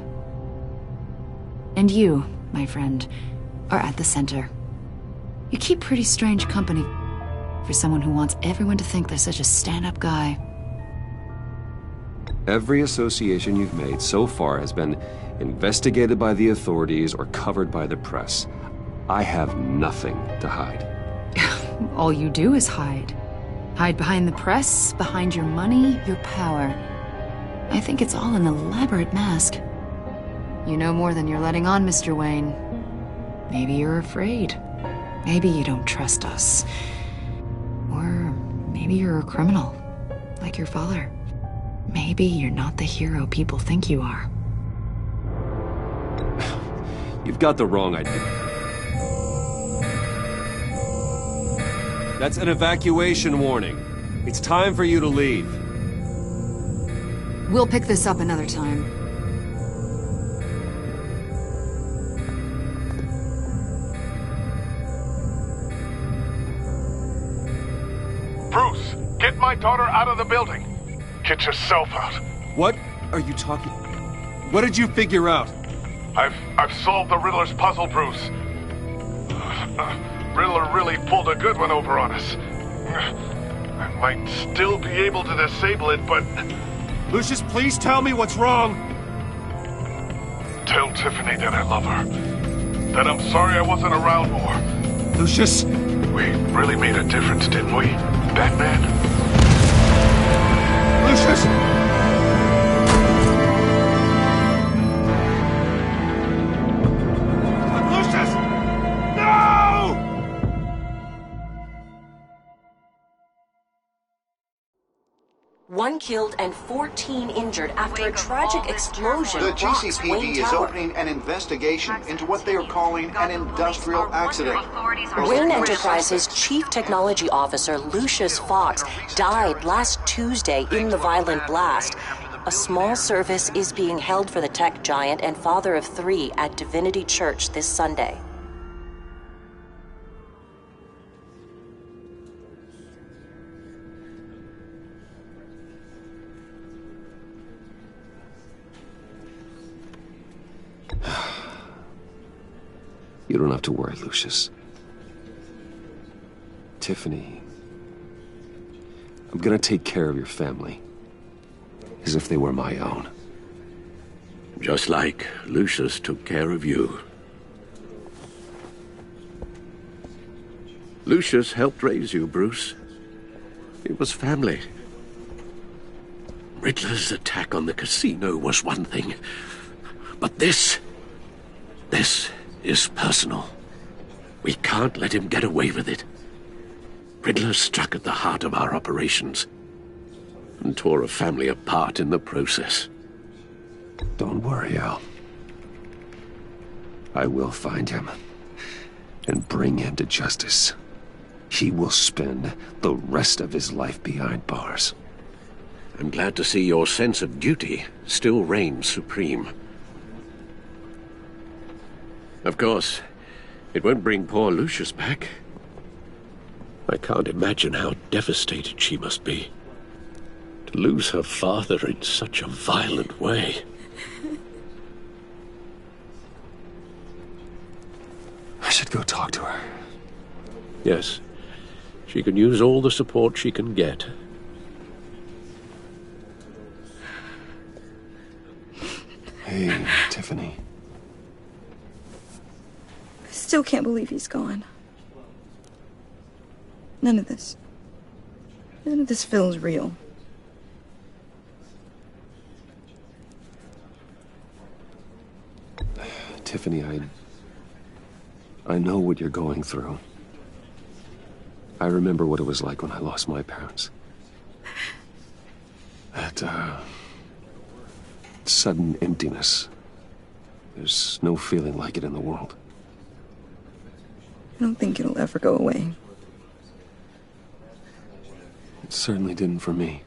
And you, my friend, are at the center. You keep pretty strange company for someone who wants everyone to think they're such a stand-up guy. Every association you've made so far has been investigated by the authorities or covered by the press. I have nothing to hide. All you do is hide. Hide behind the press, behind your money, your power. I think it's all an elaborate mask. You know more than you're letting on, Mr. Wayne. Maybe you're afraid. Maybe you don't trust us. Or maybe you're a criminal, like your father. Maybe you're not the hero people think you are. You've got the wrong idea. That's an evacuation warning. It's time for you to leave. We'll pick this up another time. Bruce, get my daughter out of the building. Get yourself out. What are you talking? What did you figure out? I've solved the Riddler's puzzle, Bruce. Riddler really pulled a good one over on us. I might still be able to disable it, but Lucius, please tell me what's wrong. Tell Tiffany that I love her. That I'm sorry I wasn't around more. Lucius? We really made a difference, didn't we, Batman? Lucius! Lucius! No! One killed and 14 injured after a tragic explosion. The rocks Wayne GCPD is Tower. opening an investigation into what they are calling an industrial accident. Wayne Enterprises' Chief Technology Officer Lucius Fox died last Tuesday in the violent blast. A small service is being held for the tech giant and father of 3 at Divinity Church this Sunday. You don't have to worry, Lucius. Tiffany, I'm gonna take care of your family. As if they were my own. Just like Lucius took care of you. Lucius helped raise you, Bruce. It was family. Riddler's attack on the casino was one thing. But this is personal. We can't let him get away with it. Riddler struck at the heart of our operations and tore a family apart in the process. Don't worry, Al. I will find him and bring him to justice. He will spend the rest of his life behind bars. I'm glad to see your sense of duty still reigns supreme. Of course, it won't bring poor Lucius back. I can't imagine how devastated she must be. To lose her father in such a violent way. I should go talk to her. Yes, she can use all the support she can get. Hey, Tiffany. I still can't believe he's gone. None of this feels real. Tiffany, I know what you're going through. I remember what it was like when I lost my parents. That, sudden emptiness. There's no feeling like it in the world. I don't think it'll ever go away. It certainly didn't for me.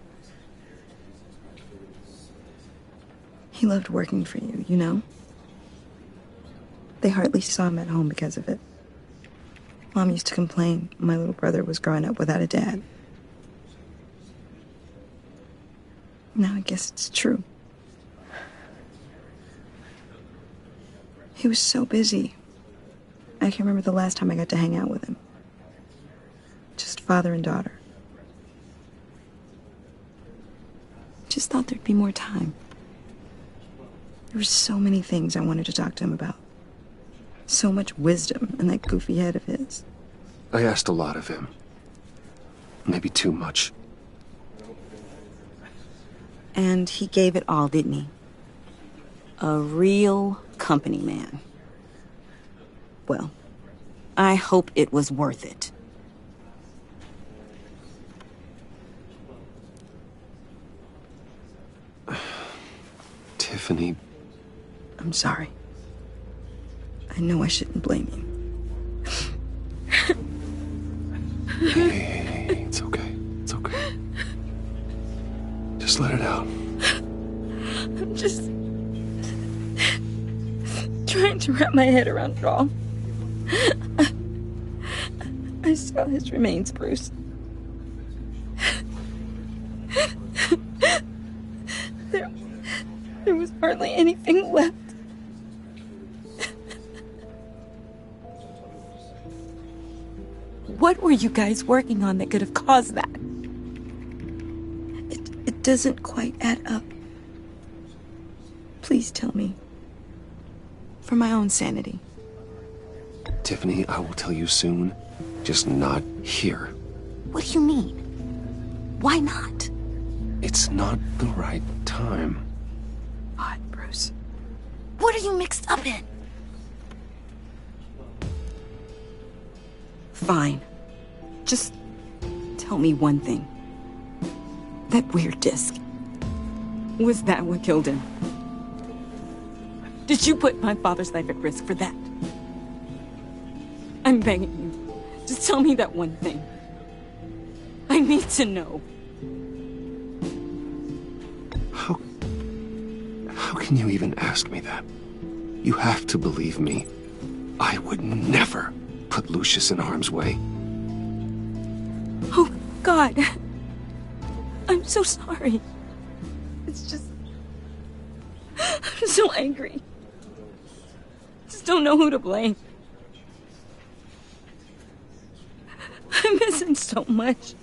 He loved working for you, you know? They hardly saw him at home because of it. Mom used to complain my little brother was growing up without a dad. Now I guess it's true. He was so busy. I can't remember the last time I got to hang out with him. Just father and daughter. Just thought there'd be more time. There were so many things I wanted to talk to him about. So much wisdom in that goofy head of his. I asked a lot of him. Maybe too much. And he gave it all, didn't he? A real company man. Well, I hope it was worth it. Tiffany. I'm sorry. I know I shouldn't blame you. Hey, it's okay. It's okay. Just let it out. I'm just trying to wrap my head around it all. I saw his remains, Bruce. There was hardly anything left. What were you guys working on that could have caused that? It doesn't quite add up. Please tell me. For my own sanity. Tiffany, I will tell you soon. Just not here. What do you mean? Why not? It's not the right time. What, Bruce? What are you mixed up in? Fine. Just tell me one thing. That weird disc. Was that what killed him? Did you put my father's life at risk for that? I'm begging you. Just tell me that one thing. I need to know. How can you even ask me that? You have to believe me. I would never put Lucius in harm's way. Oh, God. I'm so sorry. It's just... I'm so angry. Just don't know who to blame. I miss him so much.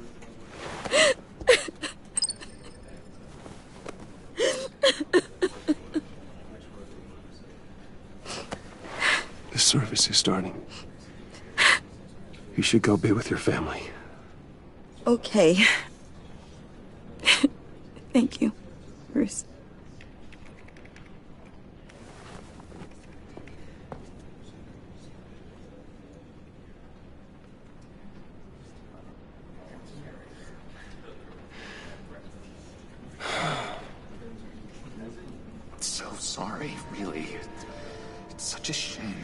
The service is starting. You should go be with your family. Okay. Thank you, Bruce. So sorry, really. It's such a shame.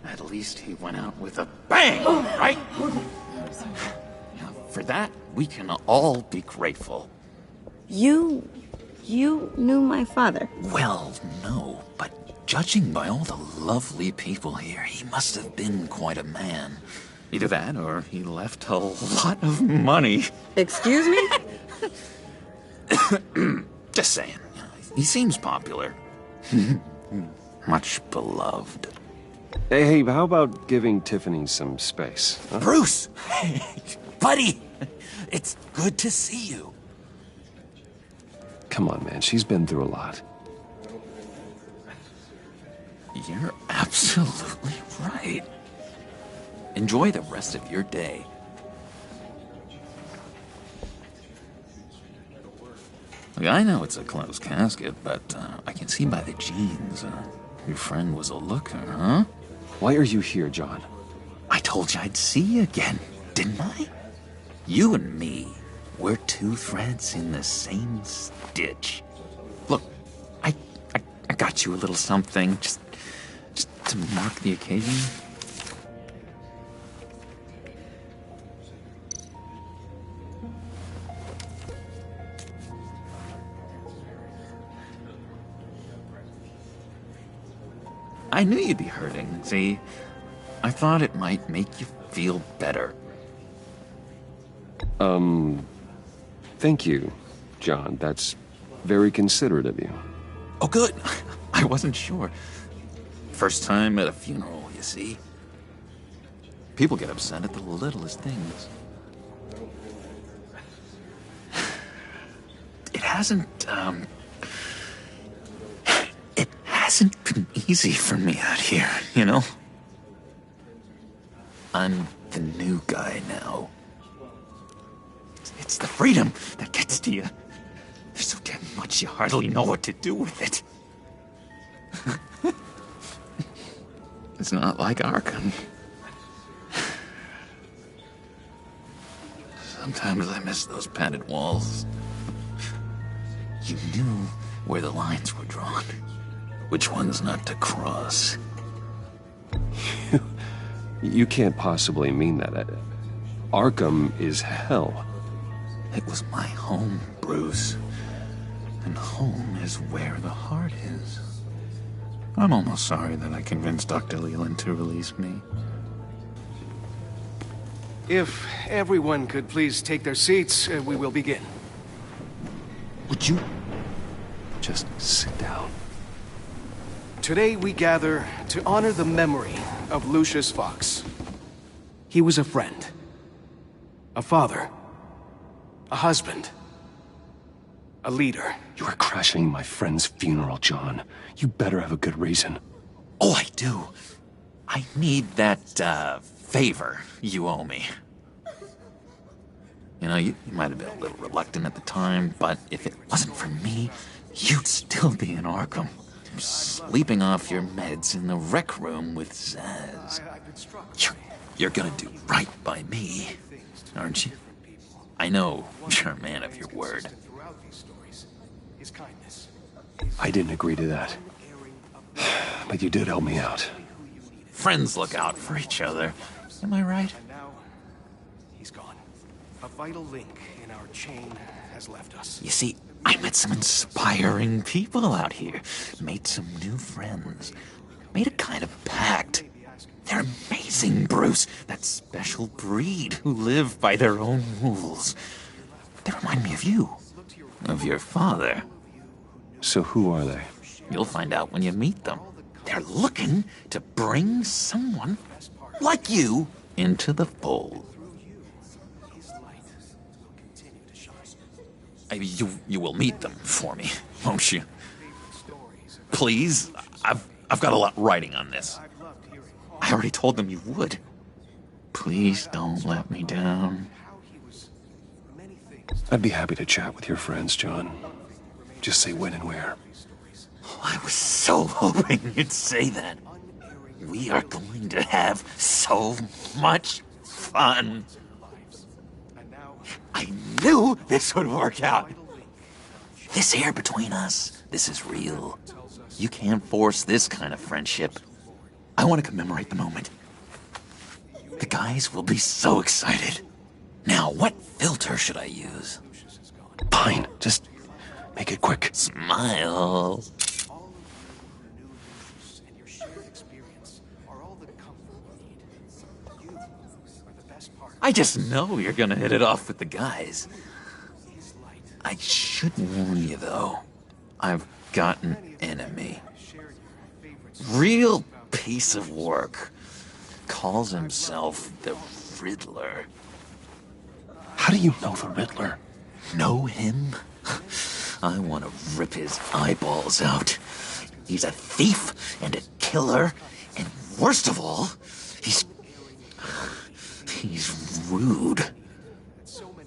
At least he went out with a bang, right? Yeah, for that, we can all be grateful. You knew my father? Well, no, but judging by all the lovely people here, he must have been quite a man. Either that, or he left a lot of money. Excuse me? Just saying. He seems popular. Much beloved. Hey, how about giving Tiffany some space? Huh? Bruce! Buddy! It's good to see you. Come on, man. She's been through a lot. You're absolutely right. Enjoy the rest of your day. Look, I know it's a closed casket, but I can see by the jeans, your friend was a looker, huh? Why are you here, John? I told you I'd see you again, didn't I? You and me, we're two threads in the same stitch. Look, I got you a little something, just to mark the occasion. I knew you'd be hurting, see? I thought it might make you feel better. Thank you, John. That's very considerate of you. Oh, good. I wasn't sure. First time at a funeral, you see? People get upset at the littlest things. It hasn't been easy for me out here, you know? I'm the new guy now. It's the freedom that gets to you. There's so damn much you hardly know what to do with it. It's not like Arkham. Sometimes I miss those padded walls. You knew where the lines were drawn. Which ones not to cross. You can't possibly mean that. Arkham is hell. It was my home, Bruce. And home is where the heart is. I'm almost sorry that I convinced Dr. Leland to release me. If everyone could please take their seats, we will begin. Would you just sit down? Today we gather to honor the memory of Lucius Fox. He was a friend, a father, a husband, a leader. You are crashing my friend's funeral, John. You better have a good reason. Oh, I do. I need that, favor you owe me. You know, you might have been a little reluctant at the time, but if it wasn't for me, you'd still be in Arkham. Sleeping off your meds in the rec room with Zaz. You're gonna do right by me, aren't you? I know you're a man of your word. I didn't agree to that. But you did help me out. Friends look out for each other. Am I right? And now, he's gone. A vital link in our chain has left us. You see, I met some inspiring people out here. Made some new friends. Made a kind of pact. They're amazing, Bruce. That special breed who live by their own rules. They remind me of you. Of your father. So who are they? You'll find out when you meet them. They're looking to bring someone like you into the fold. You will meet them for me, won't you? Please, I've got a lot writing on this. I already told them you would. Please don't let me down. I'd be happy to chat with your friends, John. Just say when and where. Oh, I was so hoping you'd say that. We are going to have so much fun. I knew this would work out. This air between us, this is real. You can't force this kind of friendship. I want to commemorate the moment. The guys will be so excited. Now, what filter should I use? Fine, just make it quick. Smile. I just know you're gonna hit it off with the guys. I should warn you, though. I've got an enemy. Real piece of work. Calls himself the Riddler. How do you know the Riddler? Know him? I want to rip his eyeballs out. He's a thief and a killer, and worst of all, he's rude.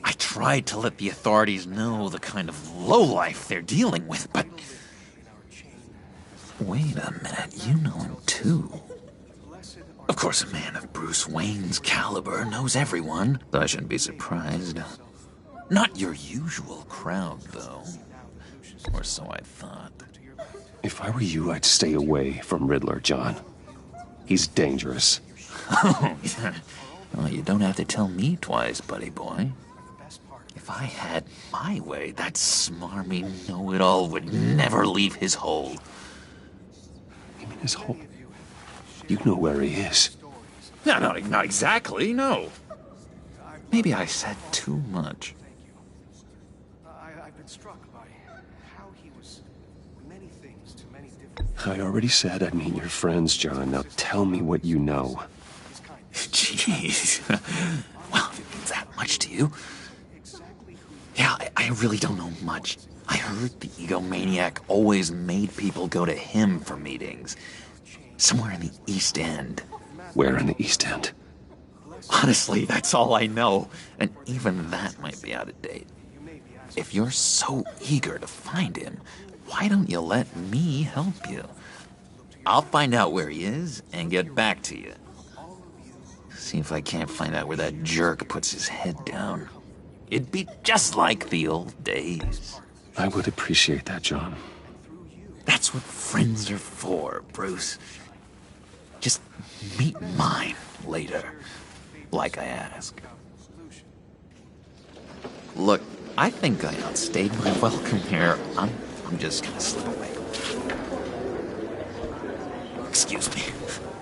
I tried to let the authorities know the kind of lowlife they're dealing with, but... Wait a minute, you know him too. Of course, a man of Bruce Wayne's caliber knows everyone, though I shouldn't be surprised. Not your usual crowd, though. Or so I thought. If I were you, I'd stay away from Riddler, John. He's dangerous. Oh, yeah. Well, you don't have to tell me twice, buddy boy. If I had my way, that smarmy know-it-all would never leave his hole. You mean his hole? You know where he is. No, not exactly, no. Maybe I said too much. I've been struck by how he was many things to many different... I already said I'd meet your friends, John. Now tell me what you know. Jeez. Well, if it means that much to you. Yeah, I really don't know much. I heard the egomaniac always made people go to him for meetings. Somewhere in the East End. Where in the East End? Honestly, that's all I know. And even that might be out of date. If you're so eager to find him, why don't you let me help you? I'll find out where he is and get back to you. See if I can't find out where that jerk puts his head down. It'd be just like the old days. I would appreciate that, John. That's what friends are for, Bruce. Just meet mine later, like I asked. Look, I think I outstayed my welcome here. I'm just gonna slip away. Excuse me.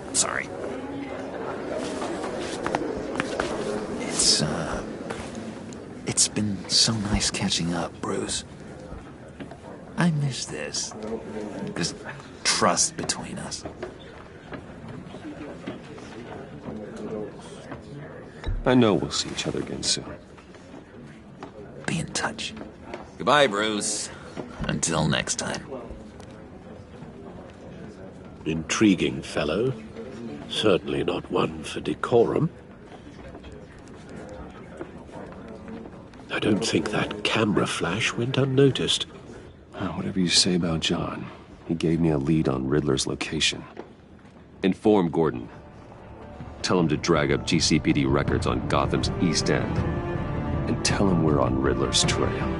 I'm sorry. It's been so nice catching up, Bruce. I miss this trust between us. I know we'll see each other again soon. Be in touch. Goodbye, Bruce. Until next time. Intriguing fellow. Certainly not one for decorum. I don't think that camera flash went unnoticed. Whatever you say about John, he gave me a lead on Riddler's location. Inform Gordon. Tell him to drag up GCPD records on Gotham's East End. And tell him we're on Riddler's trail.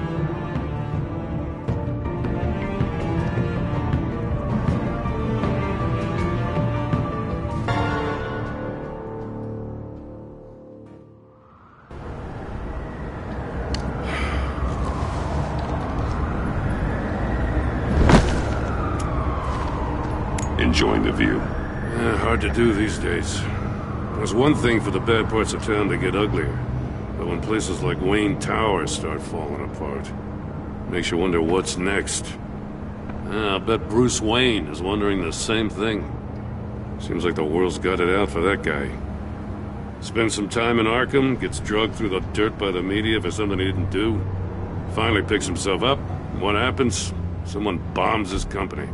Enjoying the view? Hard to do these days. There's one thing for the bad parts of town to get uglier. But when places like Wayne Tower start falling apart, makes you wonder what's next. I'll bet Bruce Wayne is wondering the same thing. Seems like the world's got it out for that guy. Spends some time in Arkham, gets drugged through the dirt by the media for something he didn't do. Finally picks himself up, and what happens? Someone bombs his company.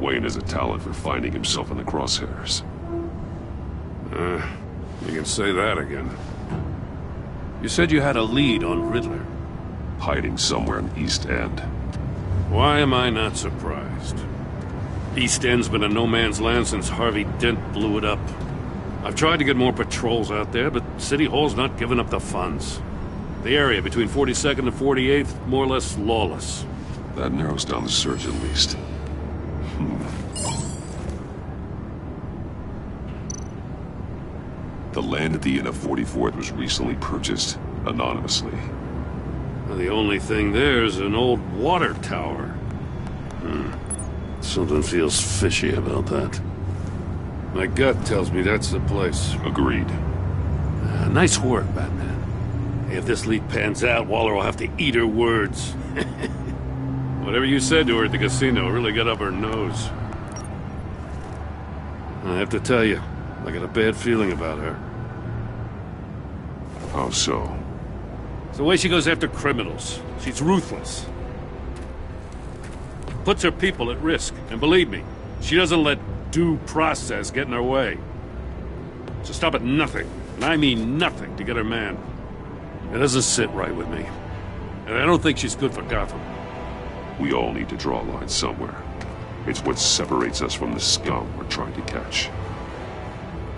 Wayne has a talent for finding himself in the crosshairs. You can say that again. You said you had a lead on Riddler. Hiding somewhere in East End. Why am I not surprised? East End's been a no-man's land since Harvey Dent blew it up. I've tried to get more patrols out there, but City Hall's not giving up the funds. The area between 42nd and 48th, more or less lawless. That narrows down the search at least. The land at the end of 44th was recently purchased anonymously. Well, the only thing there is an old water tower. Something feels fishy about that. My gut tells me that's the place. Agreed. Nice work, Batman. If this lead pans out, Waller will have to eat her words. Whatever you said to her at the casino really got up her nose. I have to tell you, I got a bad feeling about her. How so? It's the way she goes after criminals. She's ruthless. Puts her people at risk. And believe me, she doesn't let due process get in her way. So stop at nothing, and I mean nothing, to get her man. It doesn't sit right with me. And I don't think she's good for Gotham. We all need to draw a line somewhere. It's what separates us from the scum we're trying to catch.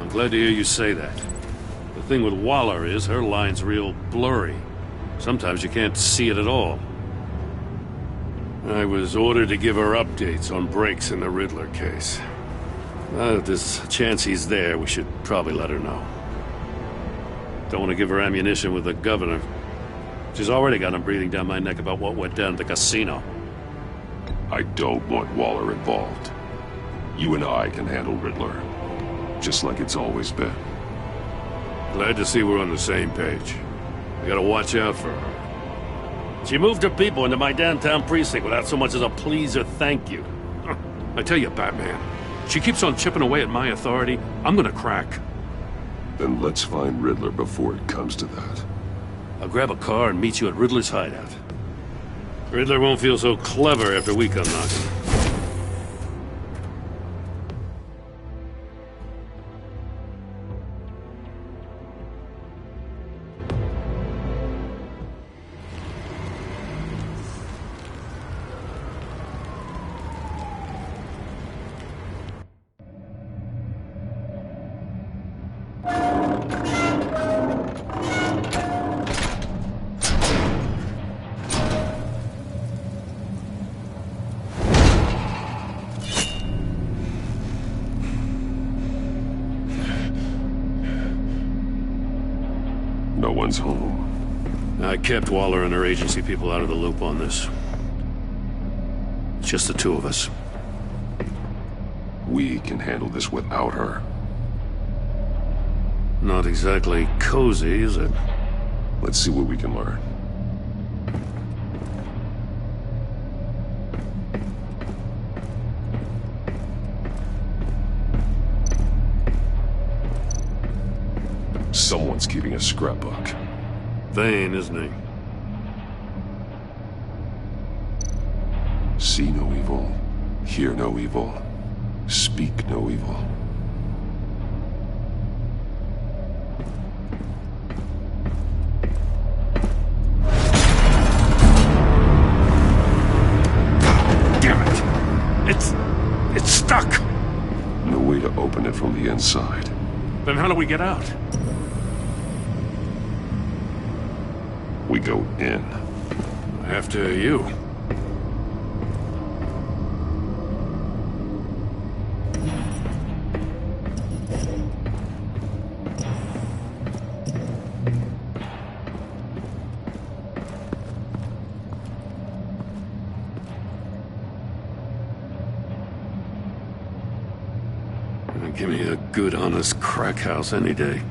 I'm glad to hear you say that. The thing with Waller is her line's real blurry. Sometimes you can't see it at all. I was ordered to give her updates on breaks in the Riddler case. If there's a chance he's there, we should probably let her know. Don't want to give her ammunition with the governor. She's already got him breathing down my neck about what went down at the casino. I don't want Waller involved. You and I can handle Riddler. Just like it's always been. Glad to see we're on the same page. I gotta watch out for her. She moved her people into my downtown precinct without so much as a please or thank you. I tell you, Batman, she keeps on chipping away at my authority, I'm gonna crack. Then let's find Riddler before it comes to that. I'll grab a car and meet you at Riddler's hideout. Riddler won't feel so clever after we come knocking. No one's home. I kept Waller and her agency people out of the loop on this. It's just the two of us. We can handle this without her. Not exactly cozy, is it? Let's see what we can learn. Someone's keeping a scrapbook. Vane, isn't he? See no evil, hear no evil, speak no evil. Damn it! It's stuck! No way to open it from the inside. Then how do we get out? We go in. After you. Give me a good, honest crack house any day.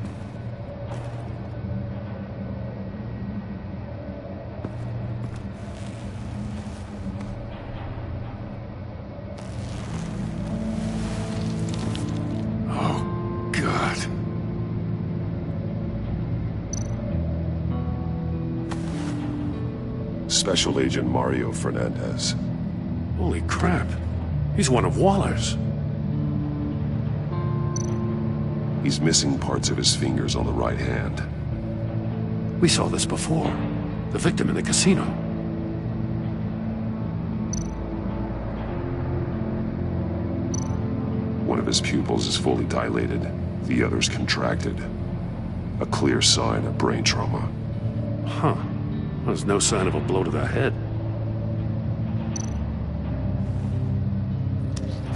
Oh, God. Special Agent Mario Fernandez. Holy crap. He's one of Waller's. He's missing parts of his fingers on the right hand. We saw this before. The victim in the casino. One of his pupils is fully dilated, the other's contracted. A clear sign of brain trauma. Huh. There's no sign of a blow to the head.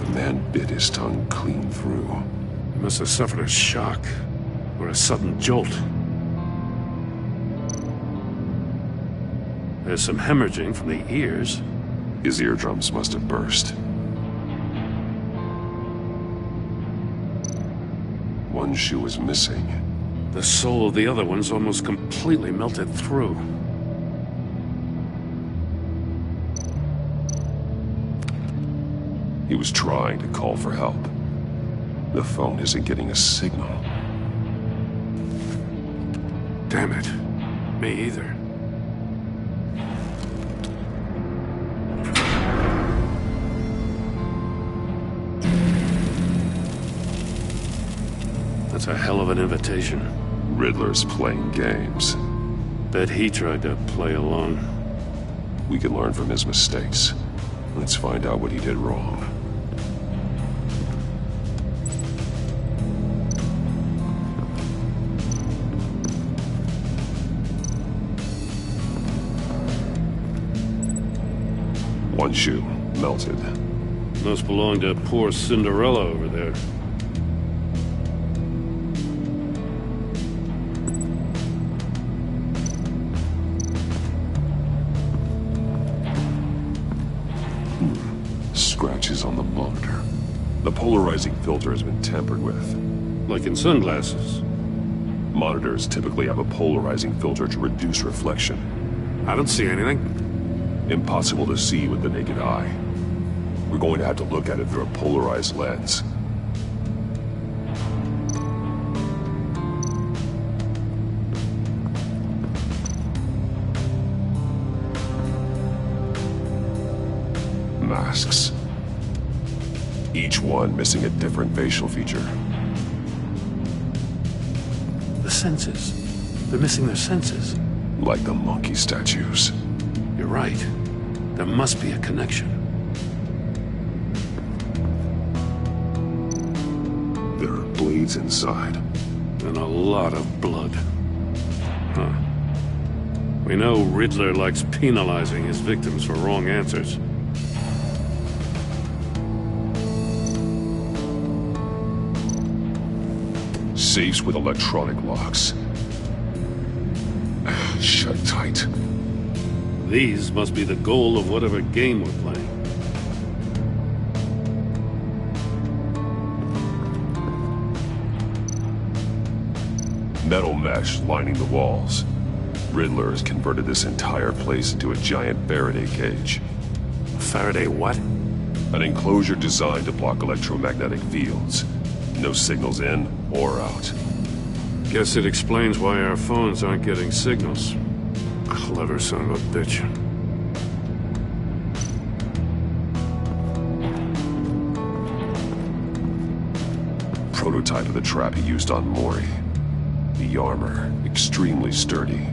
The man bit his tongue clean through. He must have suffered a shock, or a sudden jolt. There's some hemorrhaging from the ears. His eardrums must have burst. One shoe is missing. The sole of the other one's almost completely melted through. He was trying to call for help. The phone isn't getting a signal. Damn it. Me either. That's a hell of an invitation. Riddler's playing games. Bet he tried to play along. We can learn from his mistakes. Let's find out what he did wrong. One shoe, melted. Must belong to poor Cinderella over there. Scratches on the monitor. The polarizing filter has been tampered with. Like in sunglasses. Monitors typically have a polarizing filter to reduce reflection. I don't see anything. Impossible to see with the naked eye. We're going to have to look at it through a polarized lens. Masks. Each one missing a different facial feature. The senses. They're missing their senses. Like the monkey statues. You're right. There must be a connection. There are blades inside. And a lot of blood. Huh. We know Riddler likes penalizing his victims for wrong answers. Safes with electronic locks. Shut tight. These must be the goal of whatever game we're playing. Metal mesh lining the walls. Riddler has converted this entire place into a giant Faraday cage. Faraday what? An enclosure designed to block electromagnetic fields. No signals in or out. Guess it explains why our phones aren't getting signals. Clever son of a bitch. prototype of the trap he used on Mori. The armor, extremely sturdy,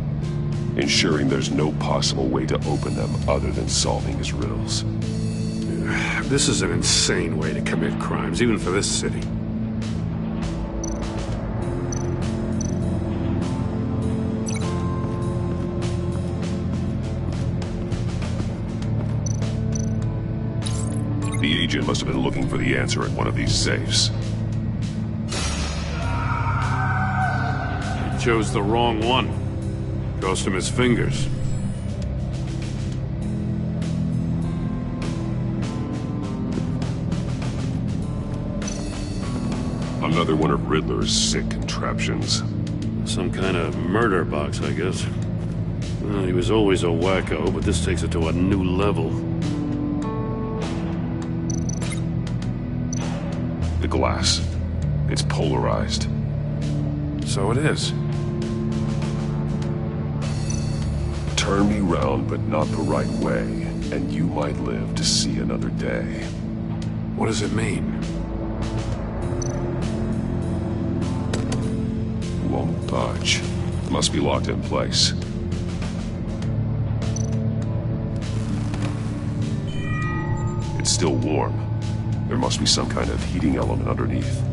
ensuring there's no possible way to open them other than solving his riddles. This is an insane way to commit crimes, even for this city. The agent must have been looking for the answer at one of these safes. He chose the wrong one. Cost him his fingers. Another one of Riddler's sick contraptions. Some kind of murder box, I guess. Well, he was always a wacko, but this takes it to a new level. The glass. It's polarized. So it is. Turn me round, but not the right way, and you might live to see another day. What does it mean? Won't budge. Must be locked in place. It's still warm. There must be some kind of heating element underneath.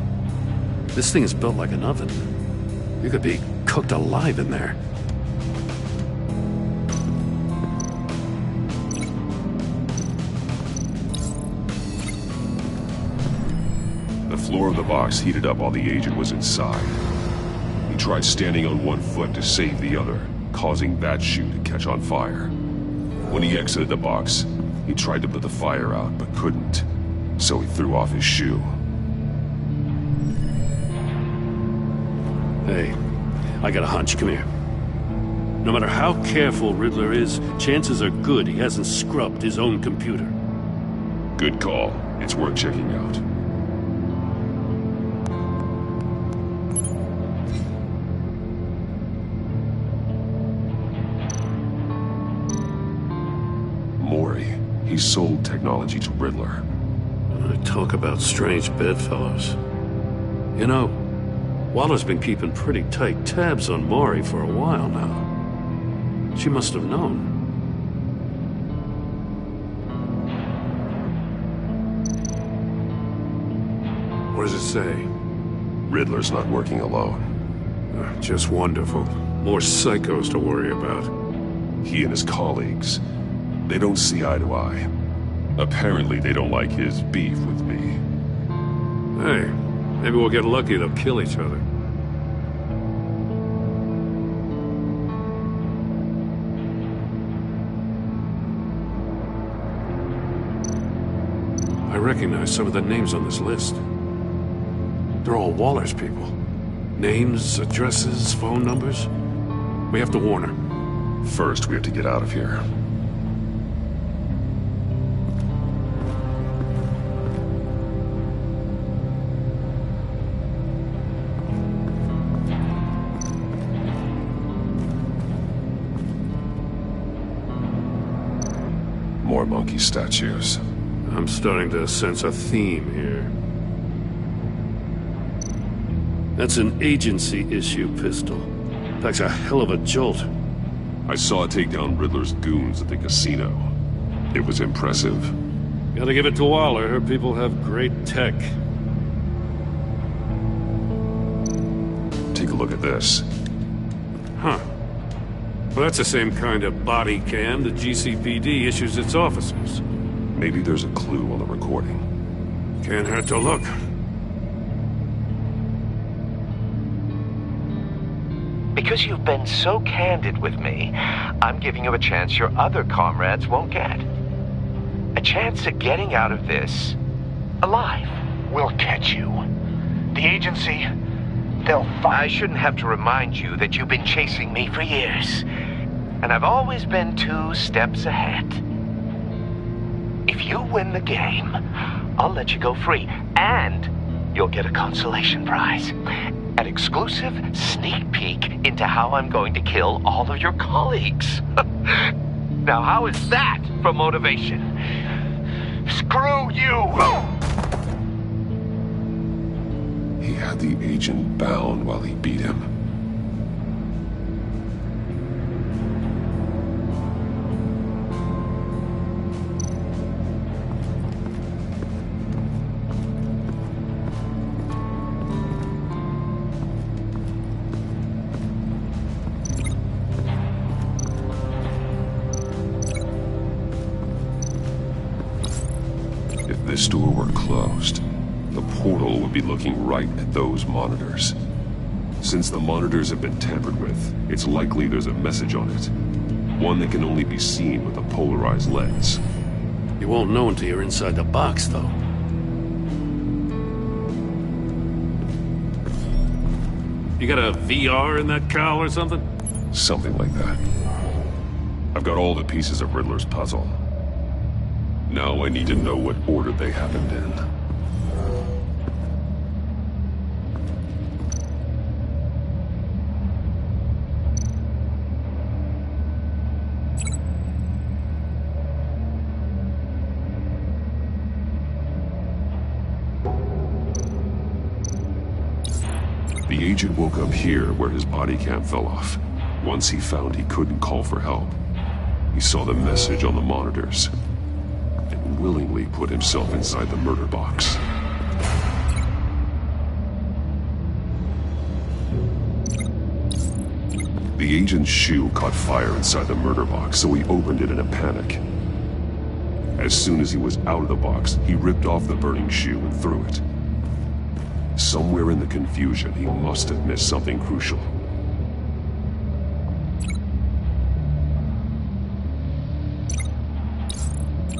This thing is built like an oven. You could be cooked alive in there. The floor of the box heated up while the agent was inside. He tried standing on one foot to save the other, causing that shoe to catch on fire. When he exited the box, he tried to put the fire out, but couldn't. So he threw off his shoe. Hey, I got a hunch. Come here. No matter how careful Riddler is, chances are good he hasn't scrubbed his own computer. Good call. It's worth checking out. Mori. He sold technology to Riddler. Talk about strange bedfellows. You know, Waller's been keeping pretty tight tabs on Mori for a while now. She must have known. What does it say? Riddler's not working alone. Just wonderful. More psychos to worry about. He and his colleagues, they don't see eye to eye. Apparently, they don't like his beef with me. Hey, maybe we'll get lucky to kill each other. I recognize some of the names on this list. They're all Waller's people. Names, addresses, phone numbers. We have to warn her. First, we have to get out of here. More monkey statues. I'm starting to sense a theme here. That's an agency-issue pistol. Packs a hell of a jolt. I saw it take down Riddler's goons at the casino. It was impressive. Gotta give it to Waller. Her people have great tech. Take a look at this. Huh. Well, that's the same kind of body cam the GCPD issues its officers. Maybe there's a clue on the recording. Can't hurt to look. Because you've been so candid with me, I'm giving you a chance your other comrades won't get. A chance at getting out of this alive. We'll catch you. The agency, they'll find... I shouldn't have to remind you that you've been chasing me for years. And I've always been 2 steps ahead. If you win the game, I'll let you go free. And you'll get a consolation prize. An exclusive sneak peek into how I'm going to kill all of your colleagues. Now, how is that for motivation? Screw you! He had the agent bound while he beat him. If this door were closed, the portal would be looking right at those monitors. Since the monitors have been tampered with, it's likely there's a message on it. One that can only be seen with a polarized lens. You won't know until you're inside the box, though. You got a VR in that cowl or something? Something like that. I've got all the pieces of Riddler's puzzle. Now I need to know what order they happened in. The agent woke up here where his body cam fell off. Once he found he couldn't call for help, he saw the message on the monitors and willingly put himself inside the murder box. The agent's shoe caught fire inside the murder box, so he opened it in a panic. As soon as he was out of the box, he ripped off the burning shoe and threw it. Somewhere in the confusion, he must have missed something crucial.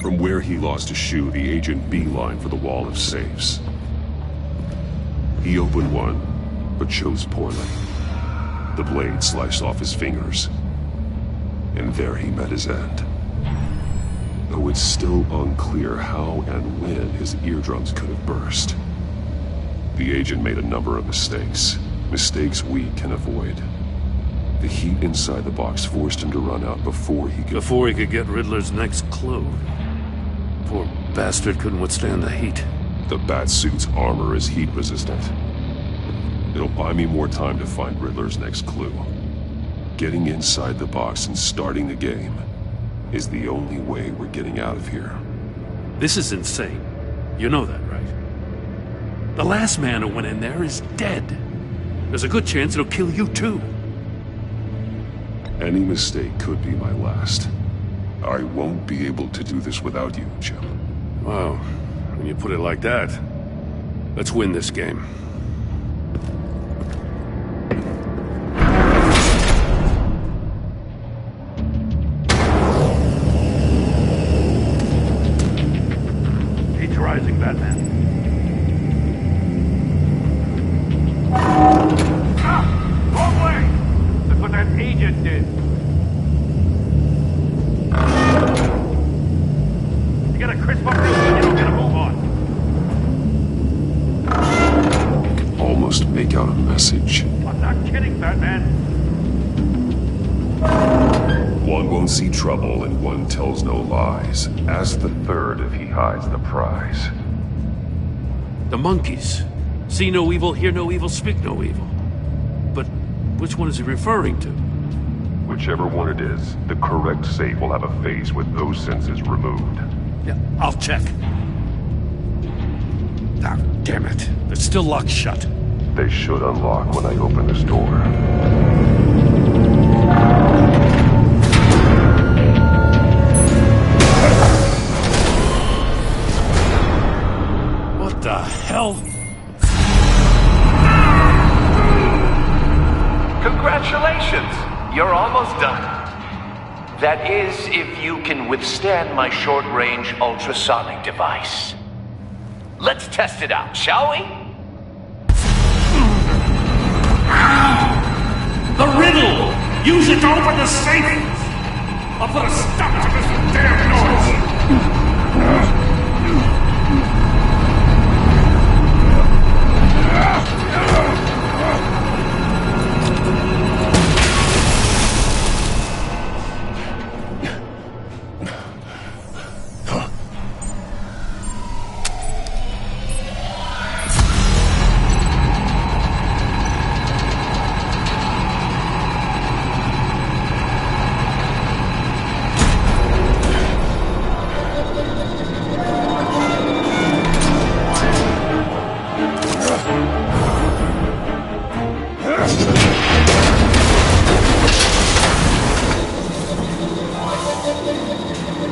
From where he lost his shoe, the agent beelined for the wall of safes. He opened one, but chose poorly. The blade sliced off his fingers, and there he met his end. Though it's still unclear how and when his eardrums could have burst. The agent made a number of mistakes. Mistakes we can avoid. The heat inside the box forced him to run out before he could get Riddler's next clue. Poor bastard couldn't withstand the heat. The Batsuit's armor is heat resistant. It'll buy me more time to find Riddler's next clue. Getting inside the box and starting the game is the only way we're getting out of here. This is insane. You know that, right? The last man who went in there is dead. There's a good chance it'll kill you too. Any mistake could be my last. I won't be able to do this without you, Jim. Wow, when you put it like that, let's win this game. Heat's rising, Batman. Wrong way! That's what that agent did. You gotta crisp up real good, you don't get a move on. I can almost make out a message. I'm not kidding, Batman. One won't see trouble and one tells no lies. Ask the third if he hides the prize. The monkeys. See no evil, hear no evil, speak no evil. But which one is he referring to? Whichever one it is, the correct safe will have a face with those senses removed. Yeah, I'll check. Ah, damn it. They're still locked shut. They should unlock when I open this door. What the hell? Congratulations! You're almost done. That is, if you can withstand my short-range ultrasonic device. Let's test it out, shall we? The riddle! Use it to open the safe! I'll put a stop to this damn noise!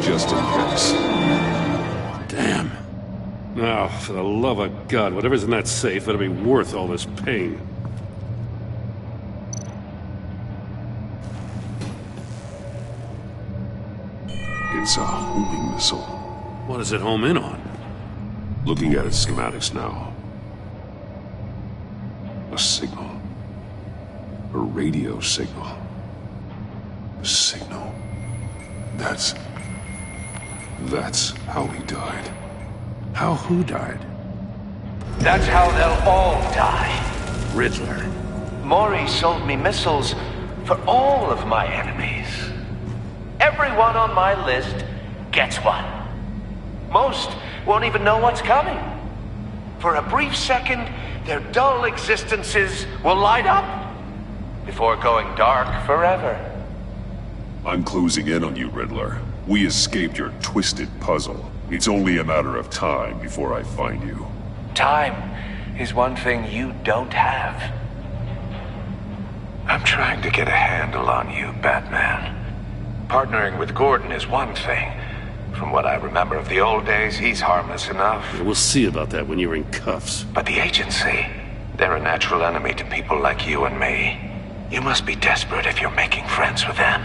Just in case. Damn. Now, for the love of God, whatever's in that safe, it'll be worth all this pain. It's a homing missile. What does it home in on? Looking at its schematics now. A signal. A radio signal. A signal. That's how he died. How who died? That's how they'll all die. Riddler. Maury sold me missiles for all of my enemies. Everyone on my list gets one. Most won't even know what's coming. For a brief second, their dull existences will light up before going dark forever. I'm closing in on you, Riddler. We escaped your twisted puzzle. It's only a matter of time before I find you. Time is one thing you don't have. I'm trying to get a handle on you, Batman. Partnering with Gordon is one thing. From what I remember of the old days, he's harmless enough. We'll see about that when you're in cuffs. But the agency, they're a natural enemy to people like you and me. You must be desperate if you're making friends with them.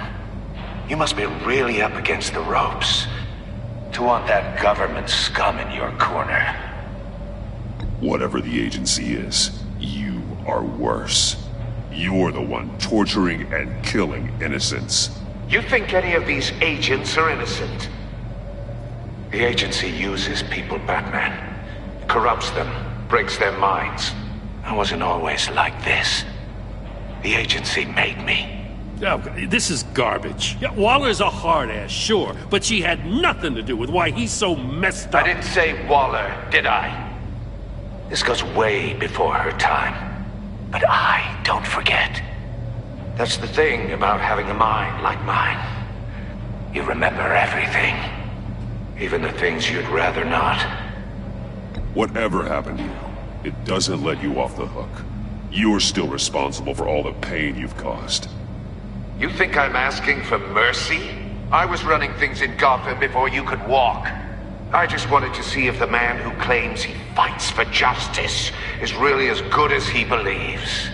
You must be really up against the ropes to want that government scum in your corner. Whatever the agency is, you are worse. You're the one torturing and killing innocents. You think any of these agents are innocent? The agency uses people, Batman. Corrupts them, breaks their minds. I wasn't always like this. The agency made me. Oh, this is garbage. Yeah, Waller's a hard-ass, sure, but she had nothing to do with why he's so messed up. I didn't say Waller, did I? This goes way before her time. But I don't forget. That's the thing about having a mind like mine. You remember everything. Even the things you'd rather not. Whatever happened to you, it doesn't let you off the hook. You're still responsible for all the pain you've caused. You think I'm asking for mercy? I was running things in Gotham before you could walk. I just wanted to see if the man who claims he fights for justice is really as good as he believes.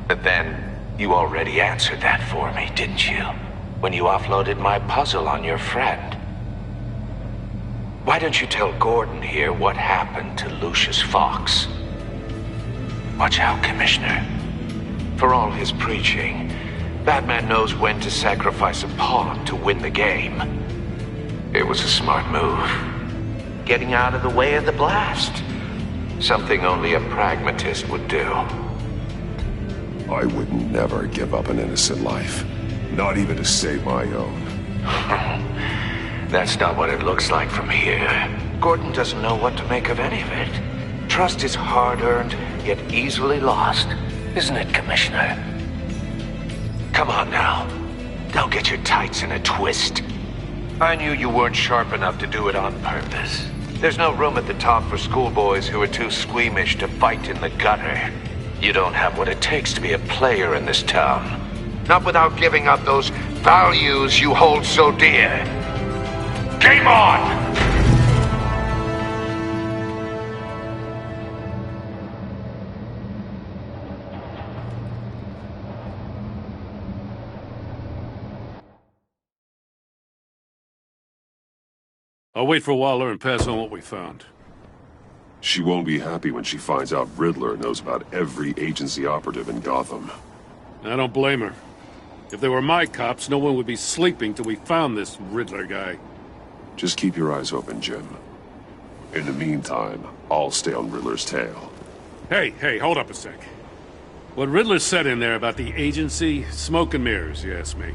But then, you already answered that for me, didn't you? When you offloaded my puzzle on your friend. Why don't you tell Gordon here what happened to Lucius Fox? Watch out, Commissioner. For all his preaching, Batman knows when to sacrifice a pawn to win the game. It was a smart move. Getting out of the way of the blast. Something only a pragmatist would do. I would never give up an innocent life. Not even to save my own. That's not what it looks like from here. Gordon doesn't know what to make of any of it. Trust is hard-earned, yet easily lost. Isn't it, Commissioner? Come on now. Don't get your tights in a twist. I knew you weren't sharp enough to do it on purpose. There's no room at the top for schoolboys who are too squeamish to fight in the gutter. You don't have what it takes to be a player in this town. Not without giving up those values you hold so dear. Game on! I'll wait for Waller and pass on what we found. She won't be happy when she finds out Riddler knows about every agency operative in Gotham. I don't blame her. If they were my cops, no one would be sleeping till we found this Riddler guy. Just keep your eyes open, Jim. In the meantime, I'll stay on Riddler's tail. Hey, hold up a sec. What Riddler said in there about the agency, smoke and mirrors, you ask me.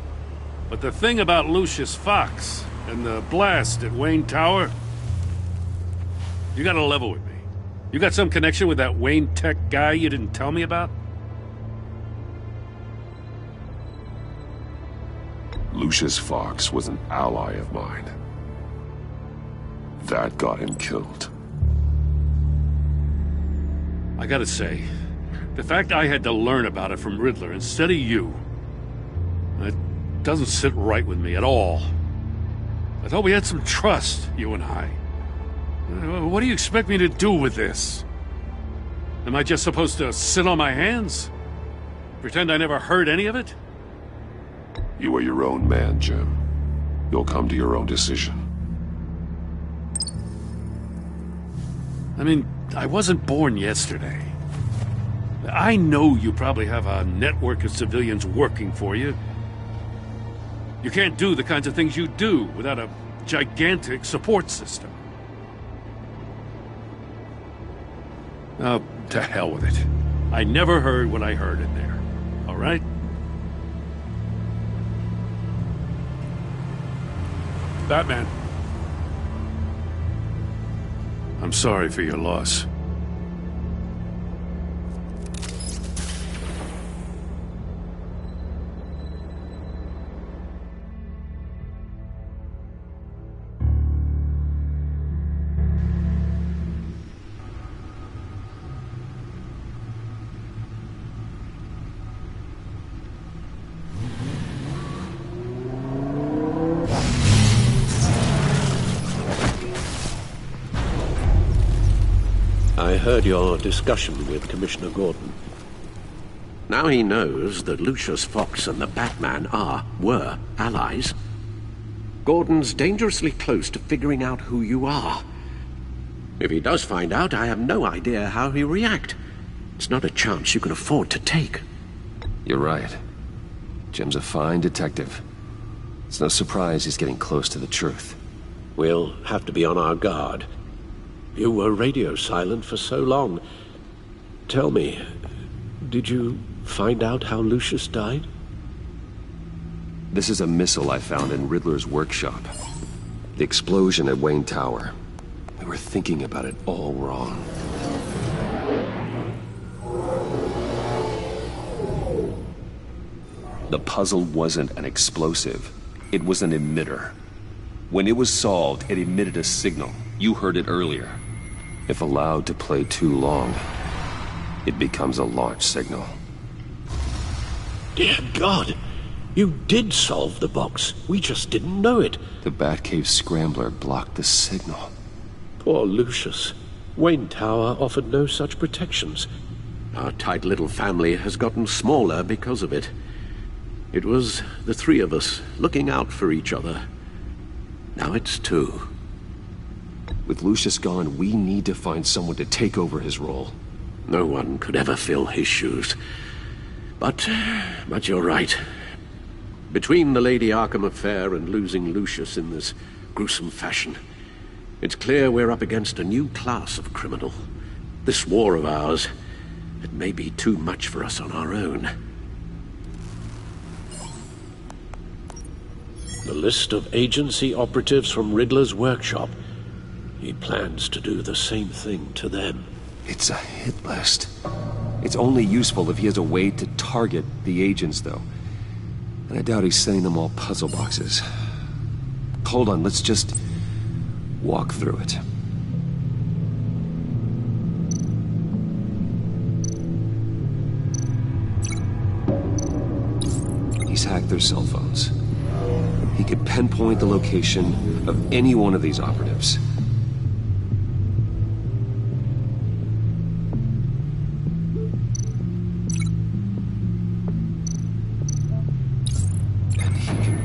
But the thing about Lucius Fox and the blast at Wayne Tower, you gotta level with me. You got some connection with that Wayne Tech guy you didn't tell me about? Lucius Fox was an ally of mine. That got him killed. I gotta say, The fact I had to learn about it from Riddler instead of you, it doesn't sit right with me at all. I thought we had some trust, you and I. What do you expect me to do with this? Am I just supposed to sit on my hands? Pretend I never heard any of it? You are your own man, Jim. You'll come to your own decision. I mean, I wasn't born yesterday. I know you probably have a network of civilians working for you. You can't do the kinds of things you do without a gigantic support system. Oh, to hell with it. I never heard what I heard in there. All right? Batman. I'm sorry for your loss. I heard your discussion with Commissioner Gordon. Now he knows that Lucius Fox and the Batman were allies. Gordon's dangerously close to figuring out who you are. If he does find out, I have no idea how he'll react. It's not a chance you can afford to take. You're right. Jim's a fine detective. It's no surprise he's getting close to the truth. We'll have to be on our guard. You were radio silent for so long. Tell me, did you find out how Lucius died? This is a missile I found in Riddler's workshop. The explosion at Wayne Tower. We were thinking about it all wrong. The puzzle wasn't an explosive. It was an emitter. When it was solved, it emitted a signal. You heard it earlier. If allowed to play too long, it becomes a launch signal. Dear God! You did solve the box. We just didn't know it. The Batcave scrambler blocked the signal. Poor Lucius. Wayne Tower offered no such protections. Our tight little family has gotten smaller because of it. It was the three of us looking out for each other. Now it's two. With Lucius gone, we need to find someone to take over his role. No one could ever fill his shoes. But you're right. Between the Lady Arkham affair and losing Lucius in this gruesome fashion, it's clear we're up against a new class of criminal. This war of ours, it may be too much for us on our own. The list of agency operatives from Riddler's workshop. He plans to do the same thing to them. It's a hit list. It's only useful if he has a way to target the agents, though. And I doubt he's sending them all puzzle boxes. Hold on, let's just walk through it. He's hacked their cell phones. He could pinpoint the location of any one of these operatives.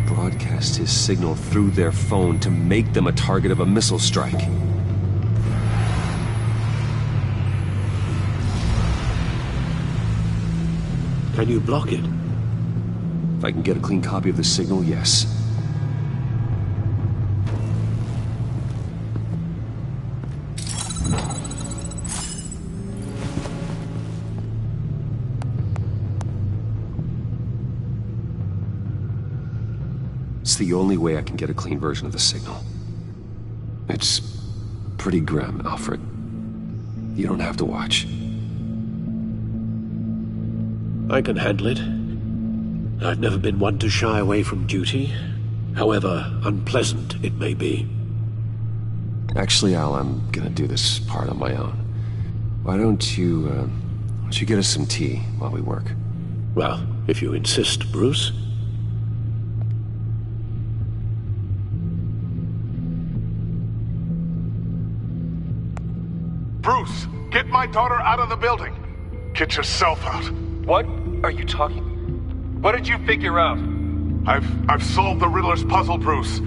Broadcast his signal through their phone to make them a target of a missile strike. Can you block it? If I can get a clean copy of the signal, yes. It's the only way I can get a clean version of the signal. It's pretty grim, Alfred. You don't have to watch. I can handle it. I've never been one to shy away from duty, however unpleasant it may be. Actually, Al, I'm gonna do this part on my own. Why don't you don't you get us some tea while we work? Well, if you insist, Bruce. Bruce, get my daughter out of the building. Get yourself out. What are you talking? What did you figure out? I've solved the Riddler's puzzle, Bruce.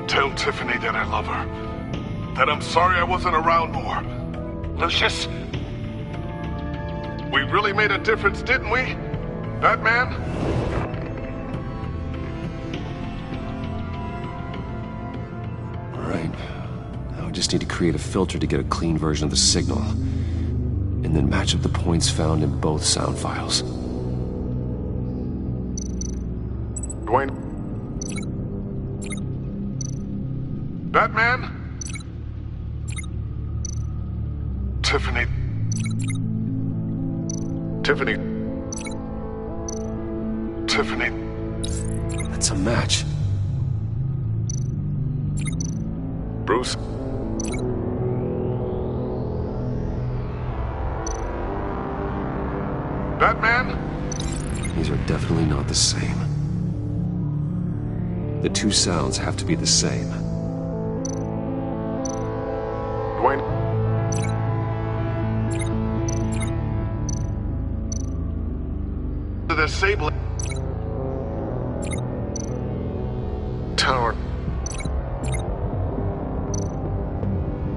Tell Tiffany that I love her. That I'm sorry I wasn't around more. Lucius? We really made a difference, didn't we? Batman? Alright. Now I just need to create a filter to get a clean version of the signal. And then match up the points found in both sound files. Dwayne? Batman? Tiffany? Tiffany? Tiffany? That's a match. Bruce? Batman? These are definitely not the same. The two sounds have to be the same. Dwayne? The disabling tower.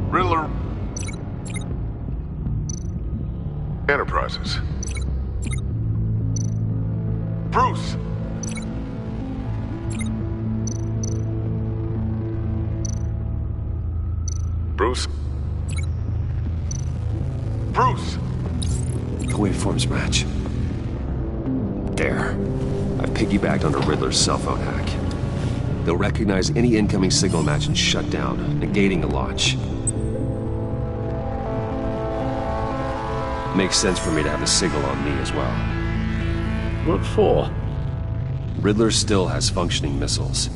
Riddler Enterprises. Bruce! Bruce? Bruce! The waveforms match. There. I've piggybacked onto Riddler's cell phone hack. They'll recognize any incoming signal match and shut down, negating the launch. Makes sense for me to have the signal on me as well. What for? Riddler still has functioning missiles.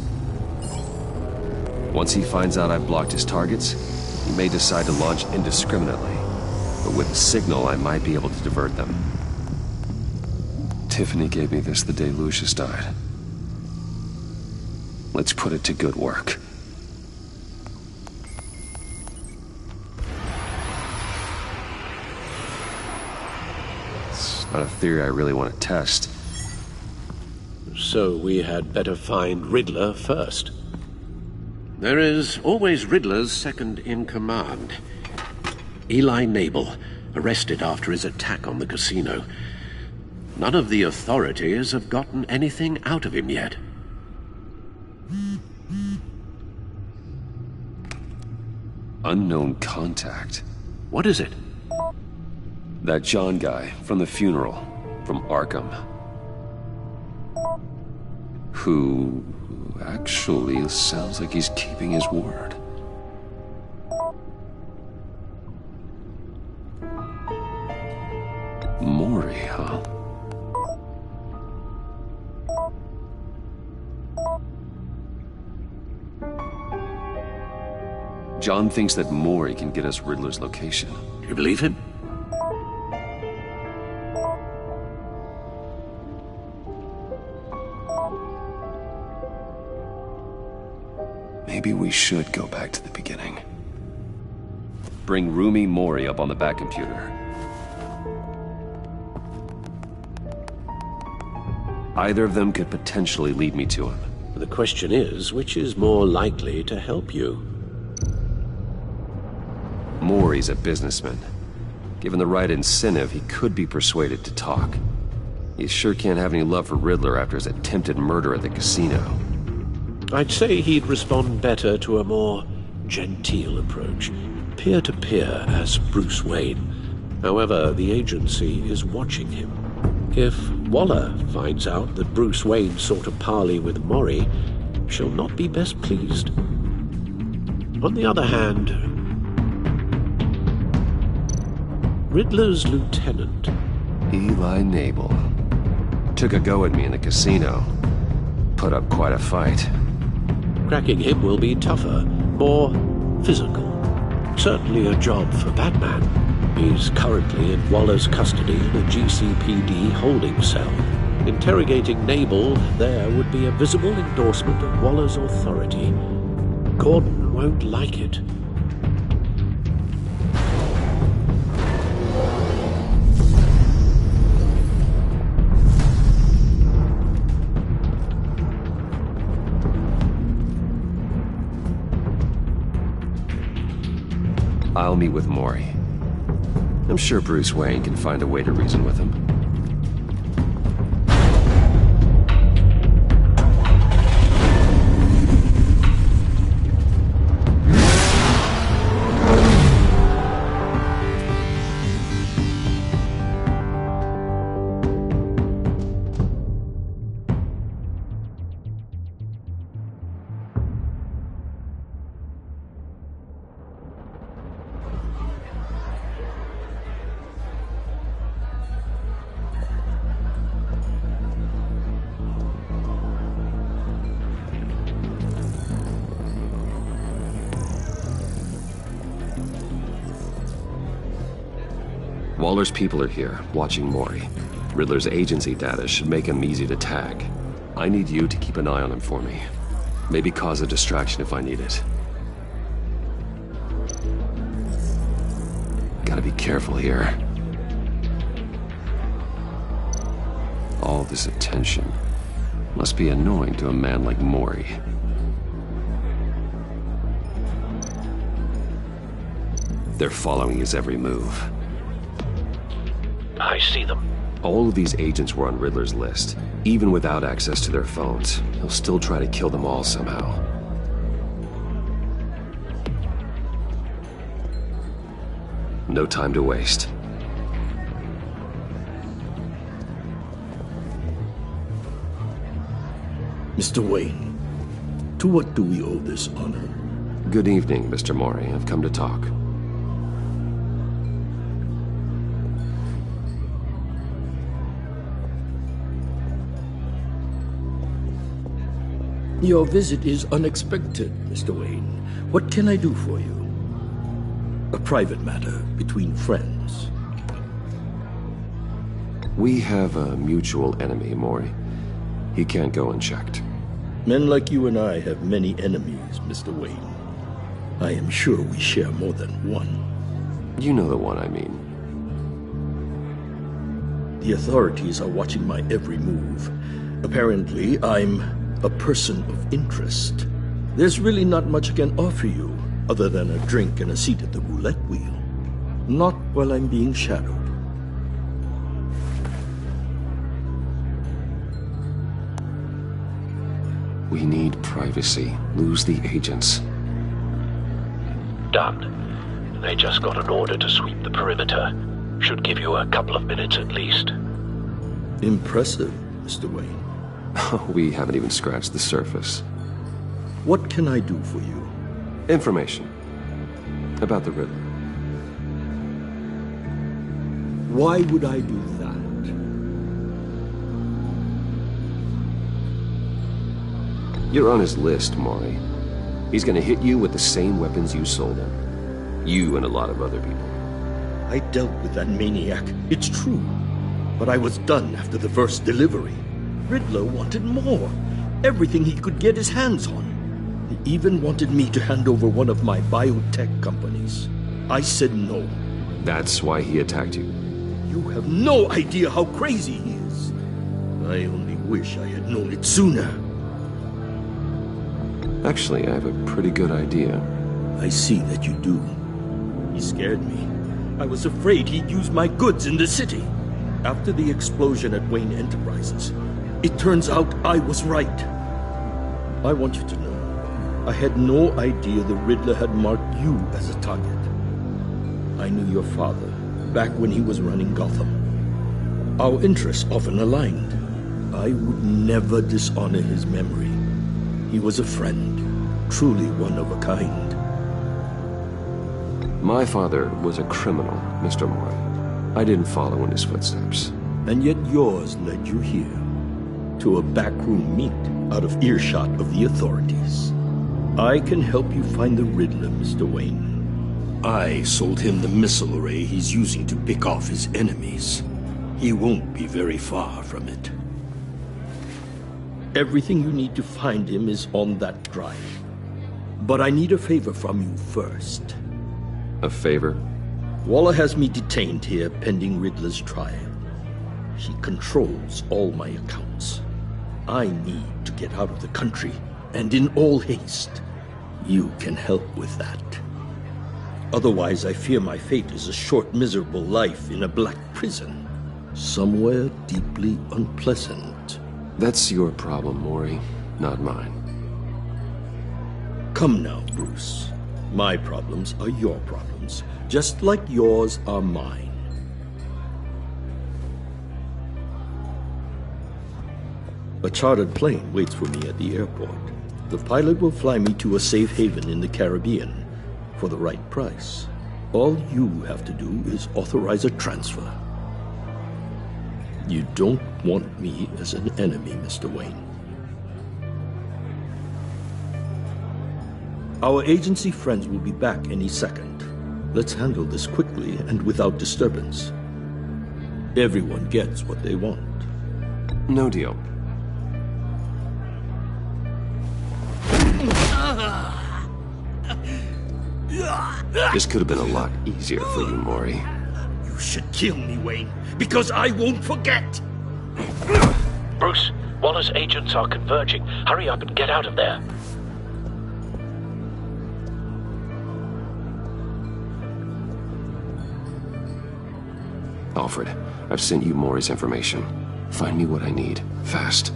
Once he finds out I've blocked his targets, he may decide to launch indiscriminately. But with the signal, I might be able to divert them. Tiffany gave me this the day Lucius died. Let's put it to good work. It's not a theory I really want to test. So we had better find Riddler first. There is always Riddler's second in command. Eli Nabel, arrested after his attack on the casino. None of the authorities have gotten anything out of him yet. Unknown contact. What is it? That John guy from the funeral, from Arkham. Who actually sounds like he's keeping his word. Mori, huh? John thinks that Mori can get us Riddler's location. You believe him? Maybe we should go back to the beginning. Bring Rumi Mori up on the back computer. Either of them could potentially lead me to him. The question is, which is more likely to help you? Mori's a businessman. Given the right incentive, he could be persuaded to talk. He sure can't have any love for Riddler after his attempted murder at the casino. I'd say he'd respond better to a more genteel approach, peer-to-peer as Bruce Wayne. However, the agency is watching him. If Waller finds out that Bruce Wayne sought a parley with Mori, she'll not be best pleased. On the other hand, Riddler's lieutenant, Eli Nabel, took a go at me in the casino. Put up quite a fight. Cracking him will be tougher, more physical. Certainly a job for Batman. He's currently in Waller's custody in a GCPD holding cell. Interrogating Nabel there would be a visible endorsement of Waller's authority. Gordon won't like it. I'll meet with Maury. I'm sure Bruce Wayne can find a way to reason with him. Waller's people are here, watching Maury. Riddler's agency data should make him easy to tag. I need you to keep an eye on him for me. Maybe cause a distraction if I need it. Gotta be careful here. All this attention must be annoying to a man like Maury. They're following his every move. I see them. All of these agents were on Riddler's list. Even without access to their phones, he'll still try to kill them all somehow. No time to waste. Mr. Wayne, to what do we owe this honor? Good evening, Mr. Maury. I've come to talk. Your visit is unexpected, Mr. Wayne. What can I do for you? A private matter between friends. We have a mutual enemy, Maury. He can't go unchecked. Men like you and I have many enemies, Mr. Wayne. I am sure we share more than one. You know the one I mean. The authorities are watching my every move. Apparently, I'm a person of interest. There's really not much I can offer you, other than a drink and a seat at the roulette wheel. Not while I'm being shadowed. We need privacy. Lose the agents. Done. They just got an order to sweep the perimeter. Should give you a couple of minutes at least. Impressive, Mr. Wayne. We haven't even scratched the surface. What can I do for you? Information. About the Riddler. Why would I do that? You're on his list, Maury. He's gonna hit you with the same weapons you sold him. You and a lot of other people. I dealt with that maniac, it's true. But I was done after the first delivery. Riddler wanted more. Everything he could get his hands on. He even wanted me to hand over one of my biotech companies. I said no. That's why he attacked you. You have no idea how crazy he is. I only wish I had known it sooner. Actually, I have a pretty good idea. I see that you do. He scared me. I was afraid he'd use my goods in the city. After the explosion at Wayne Enterprises, it turns out I was right. I want you to know, I had no idea the Riddler had marked you as a target. I knew your father back when he was running Gotham. Our interests often aligned. I would never dishonor his memory. He was a friend, truly one of a kind. My father was a criminal, Mr. Maury. I didn't follow in his footsteps. And yet yours led you here, to a backroom meet out of earshot of the authorities. I can help you find the Riddler, Mr. Wayne. I sold him the missile array he's using to pick off his enemies. He won't be very far from it. Everything you need to find him is on that drive. But I need a favor from you first. A favor? Waller has me detained here pending Riddler's trial. She controls all my accounts. I need to get out of the country, and in all haste. You can help with that. Otherwise, I fear my fate is a short, miserable life in a black prison. Somewhere deeply unpleasant. That's your problem, Maury, not mine. Come now, Bruce. My problems are your problems, just like yours are mine. A chartered plane waits for me at the airport. The pilot will fly me to a safe haven in the Caribbean for the right price. All you have to do is authorize a transfer. You don't want me as an enemy, Mr. Wayne. Our agency friends will be back any second. Let's handle this quickly and without disturbance. Everyone gets what they want. No deal. This could have been a lot easier for you, Maury. You should kill me, Wayne, because I won't forget! Bruce, Waller's agents are converging. Hurry up and get out of there. Alfred, I've sent you Maury's information. Find me what I need, fast.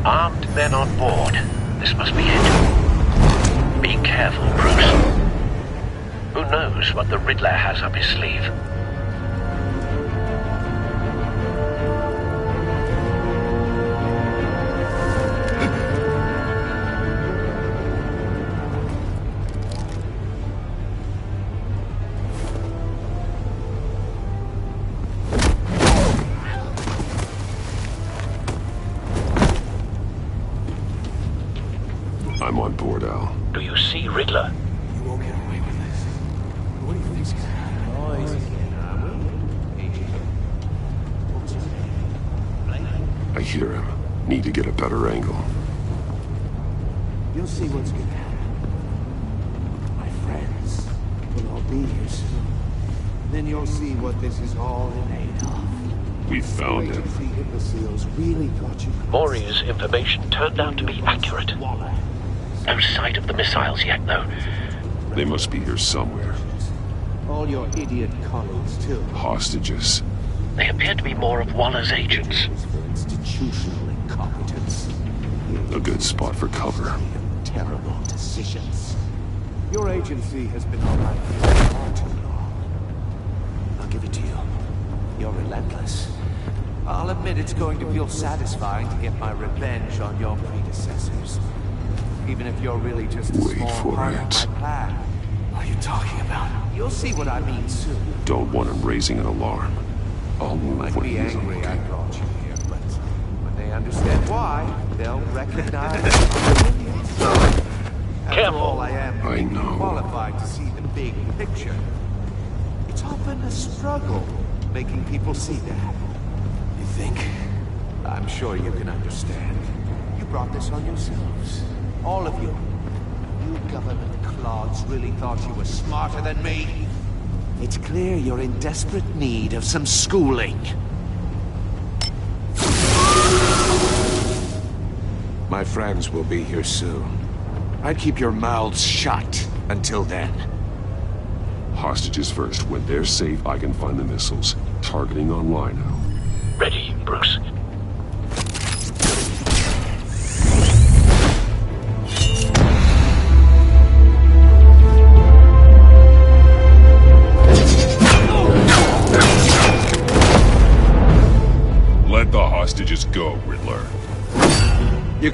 Armed men on board. This must be it. Be careful, Bruce. Who knows what the Riddler has up his sleeve? I'm on board, Al. Do you see Riddler? You won't get away with this. What do you think's gonna happen? I hear him. Need to get a better angle. You'll see what's gonna happen. My friends will all be here soon. Then you'll see what this is all in aid of. We found him. The imbeciles really thought you could... Maury's information turned out to be accurate. No sight of the missiles yet, though. They must be here somewhere. All your idiot colleagues, too. Hostages. They appear to be more of Waller's agents. For institutional incompetence. A good spot for cover. Terrible decisions. Your agency has been all right for far too long. I'll give it to you. You're relentless. I'll admit it's going to feel satisfying to get my revenge on your predecessors. Even if you're really just a small part of my plan. What are you talking about? You'll see what I mean soon. Don't want him raising an alarm. I'll move when Be he's angry okay. I brought you here, but when they understand why, they'll recognize. After all, I am I know. qualified to see the big picture. It's often a struggle making people see that. You think? I'm sure you can understand. You brought this on yourselves. All of you. You government clods really thought you were smarter than me. It's clear you're in desperate need of some schooling. My friends will be here soon. I'd keep your mouths shut until then. Hostages first. When they're safe, I can find the missiles. Targeting on Lino. Ready, Bruce.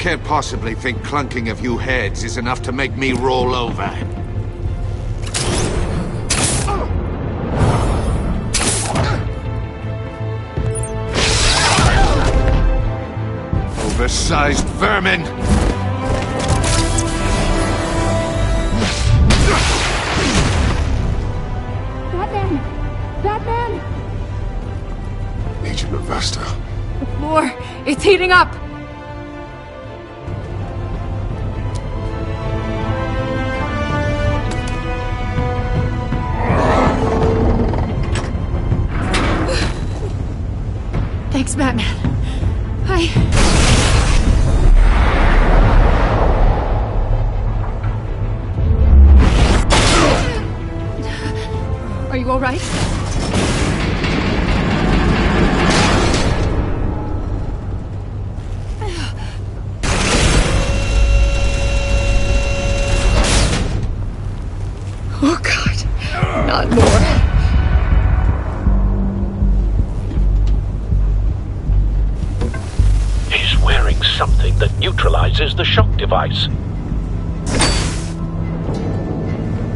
can't possibly think clunking a few heads is enough to make me roll over. Oversized vermin! Batman! Batman! Agent Avesta. The floor, it's heating up! Thanks, Batman. Are you all right? Oh, God. Not more. He's wearing something that neutralizes the shock device.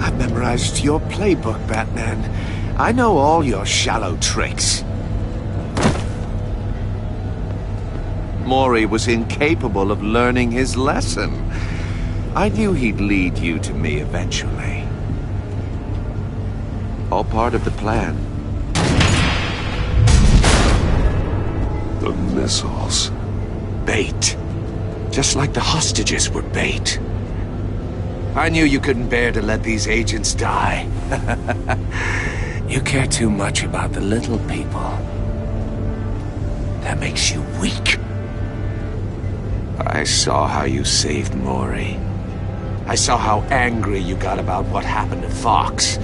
I've memorized your playbook, Batman. I know all your shallow tricks. Mori was incapable of learning his lesson. I knew he'd lead you to me eventually. All part of the plan. The missiles. Bait. Just like the hostages were bait. I knew you couldn't bear to let these agents die. You care too much about the little people. That makes you weak. I saw how you saved Mori. I saw how angry you got about what happened to Fox.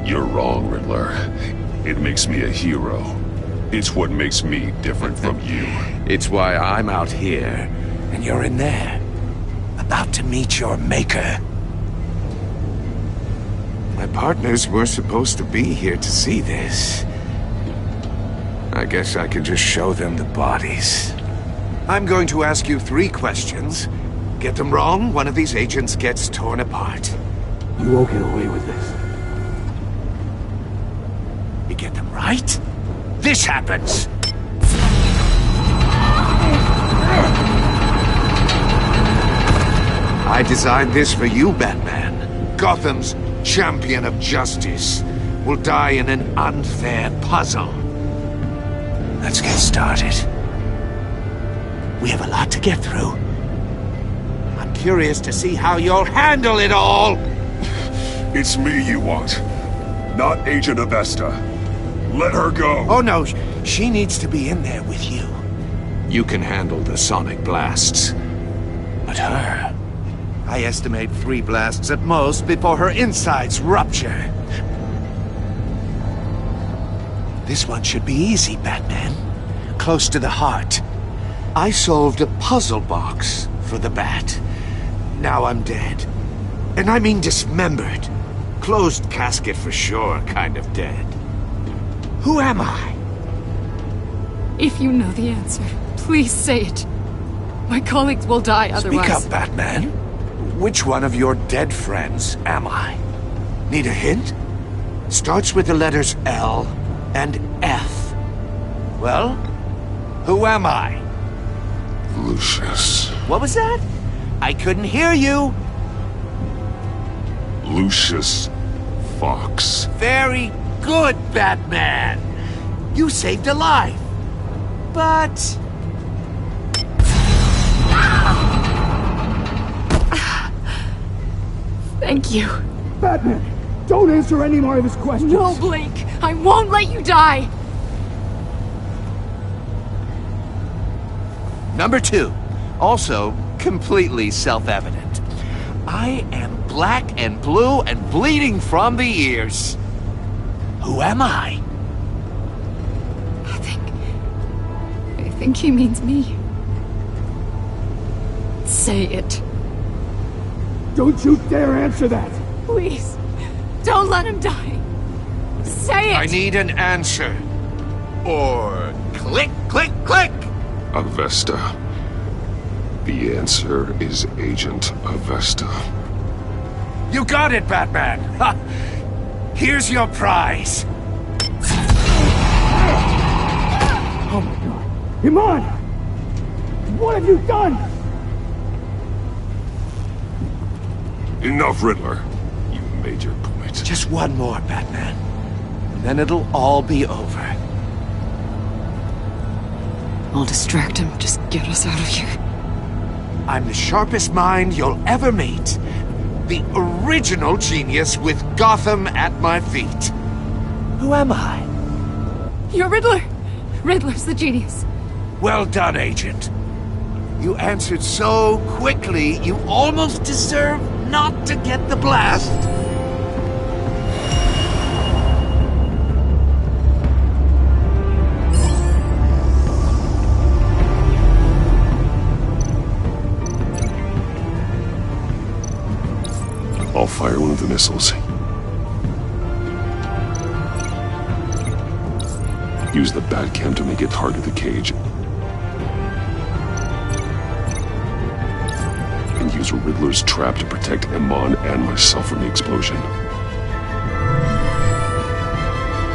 You're wrong, Riddler. It makes me a hero. It's what makes me different from you. It's why I'm out here, and you're in there. About to meet your maker. My partners were supposed to be here to see this. I guess I can just show them the bodies. I'm going to ask you 3 questions. Get them wrong, one of these agents gets torn apart. You won't get away with this. You get them right, this happens! I designed this for you, Batman. Gotham's champion of justice will die in an unfair puzzle. Let's get started. We have a lot to get through. I'm curious to see how you'll handle it all! It's me you want, not Agent Avesta. Let her go! Oh no, she needs to be in there with you. You can handle the sonic blasts. But her... I estimate 3 blasts at most before her insides rupture. This one should be easy, Batman. Close to the heart. I solved a puzzle box for the Bat. Now I'm dead. And I mean dismembered. Closed casket for sure, kind of dead. Who am I? If you know the answer, please say it. My colleagues will die otherwise. Speak up, Batman. Which one of your dead friends am I? Need a hint? Starts with the letters L and F. Well, who am I? Lucius. What was that? I couldn't hear you. Lucius Fox. Very good, Batman. You saved a life. But... Thank you. Batman, don't answer any more of his questions. No, Blake. I won't let you die. Number 2. Also completely self-evident. I am black and blue and bleeding from the ears. Who am I? I think he means me. Say it. Don't you dare answer that! Please, don't let him die. Say it! I need an answer. Or click, click, click! Avesta. The answer is Agent Avesta. You got it, Batman! Ha! Here's your prize! Oh my god. Iman! What have you done? Enough, Riddler. You made your point. Just one more, Batman. And then it'll all be over. I'll distract him. Just get us out of here. I'm the sharpest mind you'll ever meet. The original genius with Gotham at my feet. Who am I? You're Riddler! Riddler's the genius. Well done, Agent. You answered so quickly, you almost deserve not to get the blast. I'll fire one of the missiles. Use the Batcam to make it target the cage. And use Riddler's trap to protect Iman and myself from the explosion.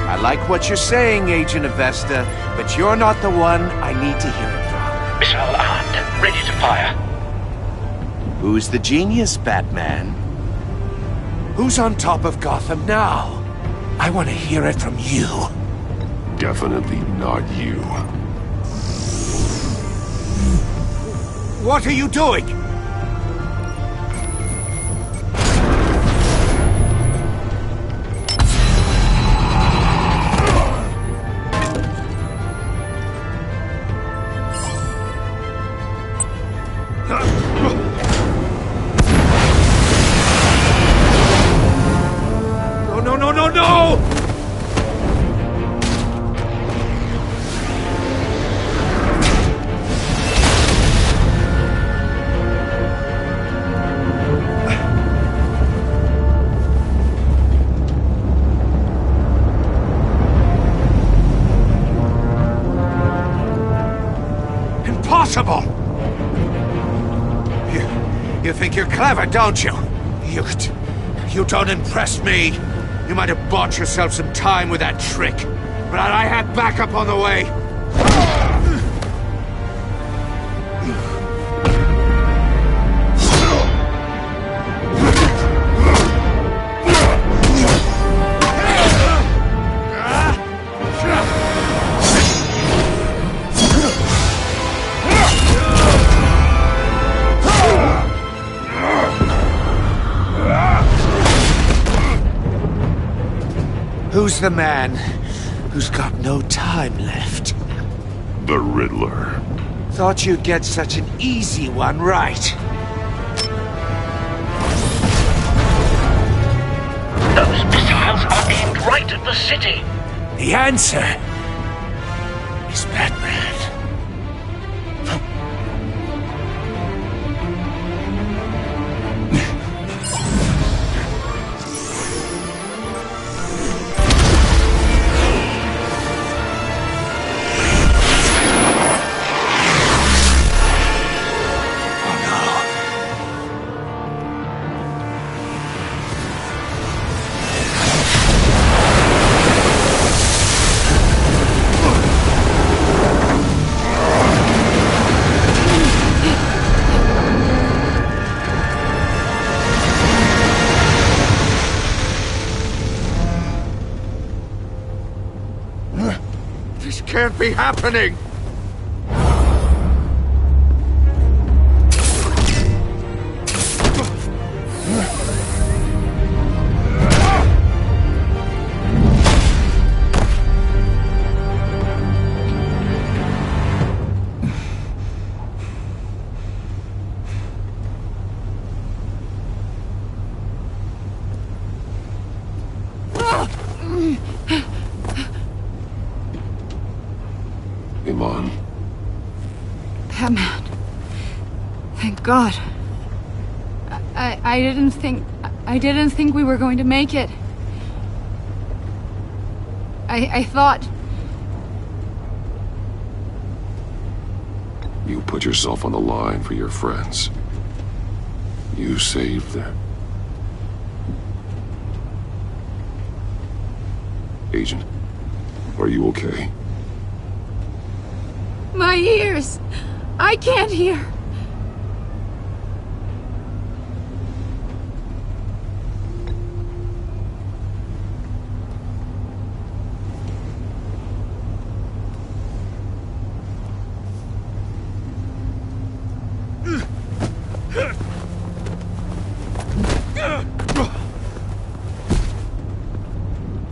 I like what you're saying, Agent Avesta, but you're not the one I need to hear it from. Missile armed, ready to fire. Who's the genius, Batman? Who's on top of Gotham now? I want to hear it from you. Definitely not you. What are you doing? No! Impossible! You think you're clever, don't you? You don't impress me. You might have bought yourself some time with that trick, but I had backup on the way. Who's the man who's got no time left? The Riddler. Thought you'd get such an easy one right. Those missiles are aimed right at the city. The answer is Batman. This can't be happening! Iman. Batman. Thank God. I didn't think we were going to make it. I thought... You put yourself on the line for your friends. You saved them. Agent, are you okay? My ears! I can't hear!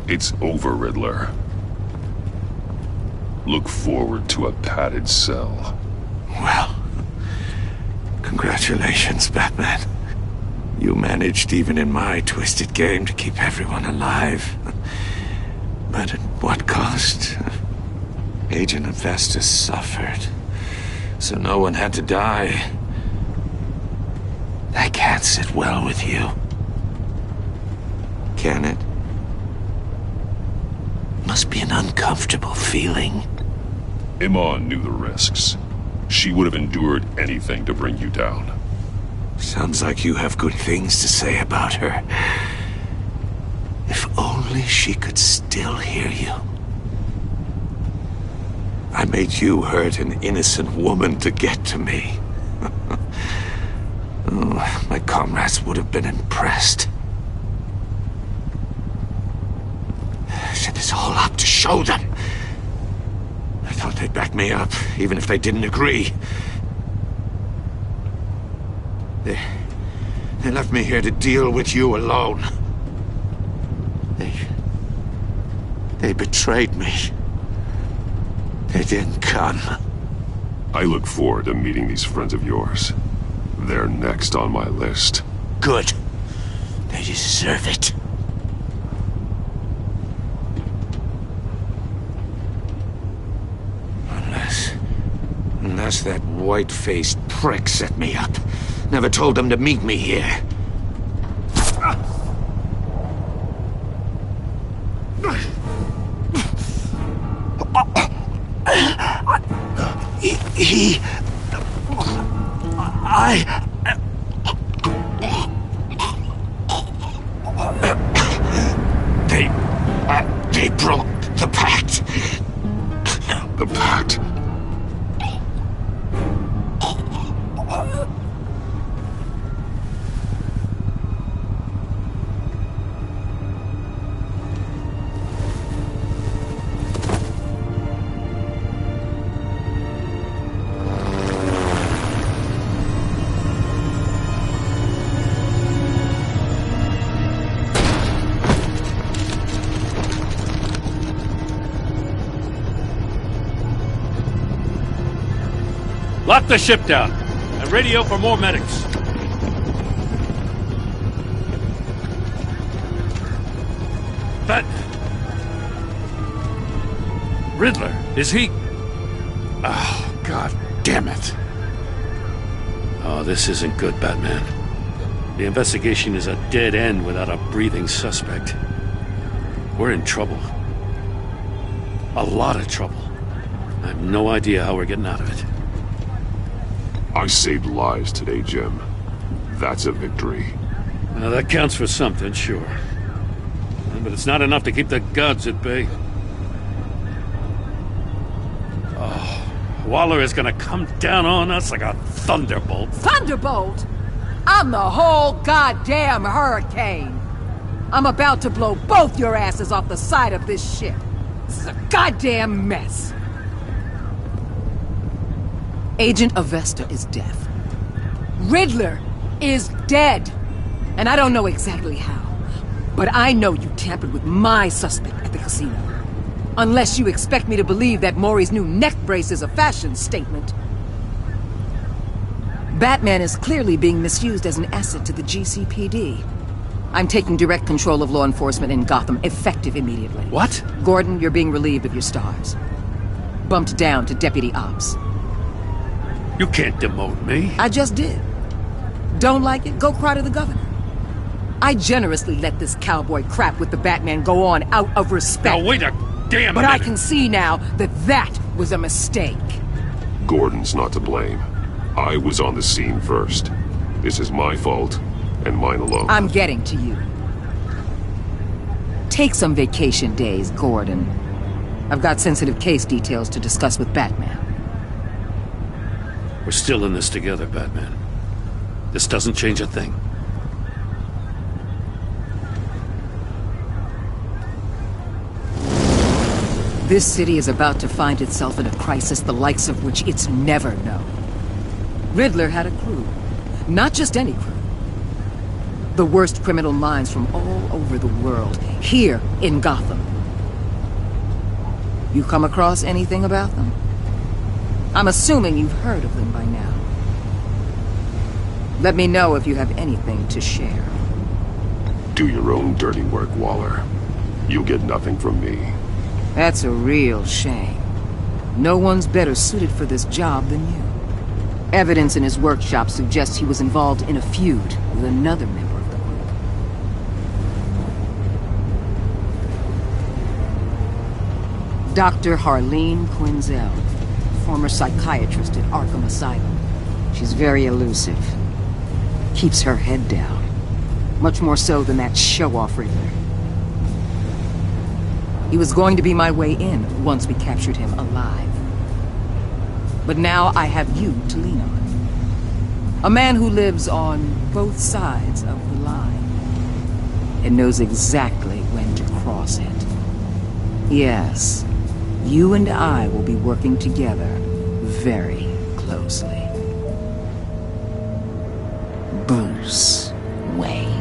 It's over, Riddler. Look forward to a padded cell. Well, congratulations, Batman. You managed, even in my twisted game, to keep everyone alive. But at what cost? Agent Avesta suffered, so no one had to die. That can't sit well with you. Can it? Must be an uncomfortable feeling. Iman knew the risks. She would have endured anything to bring you down. Sounds like you have good things to say about her. If only she could still hear you. I made you hurt an innocent woman to get to me. Oh, my comrades would have been impressed. Set this all up to show them. I thought they'd back me up, even if they didn't agree. They left me here to deal with you alone. They betrayed me. They didn't come. I look forward to meeting these friends of yours. They're next on my list. Good. They deserve it. Unless that white-faced prick set me up. Never told them to meet me here. They broke the pact. The pact? Lock the ship down and radio for more medics. But Riddler, is he? Oh, God damn it. Oh, this isn't good, Batman. The investigation is a dead end without a breathing suspect. We're in trouble. A lot of trouble. I have no idea how we're getting out of it. I saved lives today, Jim. That's a victory. Now, that counts for something, sure. But it's not enough to keep the gods at bay. Oh, Waller is gonna come down on us like a thunderbolt. Thunderbolt? I'm the whole goddamn hurricane. I'm about to blow both your asses off the side of this ship. This is a goddamn mess. Agent Avesta is deaf. Riddler is dead. And I don't know exactly how. But I know you tampered with my suspect at the casino. Unless you expect me to believe that Maury's new neck brace is a fashion statement. Batman is clearly being misused as an asset to the GCPD. I'm taking direct control of law enforcement in Gotham, effective immediately. What? Gordon, you're being relieved of your stars. Bumped down to Deputy Ops. You can't demote me. I just did. Don't like it? Go cry to the governor. I generously let this cowboy crap with the Batman go on out of respect. Now wait a damn minute. But I can see now that that was a mistake. Gordon's not to blame. I was on the scene first. This is my fault, and mine alone. I'm getting to you. Take some vacation days, Gordon. I've got sensitive case details to discuss with Batman. We're still in this together, Batman. This doesn't change a thing. This city is about to find itself in a crisis the likes of which it's never known. Riddler had a crew. Not just any crew. The worst criminal minds from all over the world, here in Gotham. You come across anything about them? I'm assuming you've heard of them by now. Let me know if you have anything to share. Do your own dirty work, Waller. You'll get nothing from me. That's a real shame. No one's better suited for this job than you. Evidence in his workshop suggests he was involved in a feud with another member of the group. Dr. Harleen Quinzel, former psychiatrist at Arkham Asylum. She's very elusive. Keeps her head down. Much more so than that show-off Riddler. He was going to be my way in once we captured him alive. But now I have you to lean on. A man who lives on both sides of the line. And knows exactly when to cross it. Yes, you and I will be working together very closely. Bruce Wayne.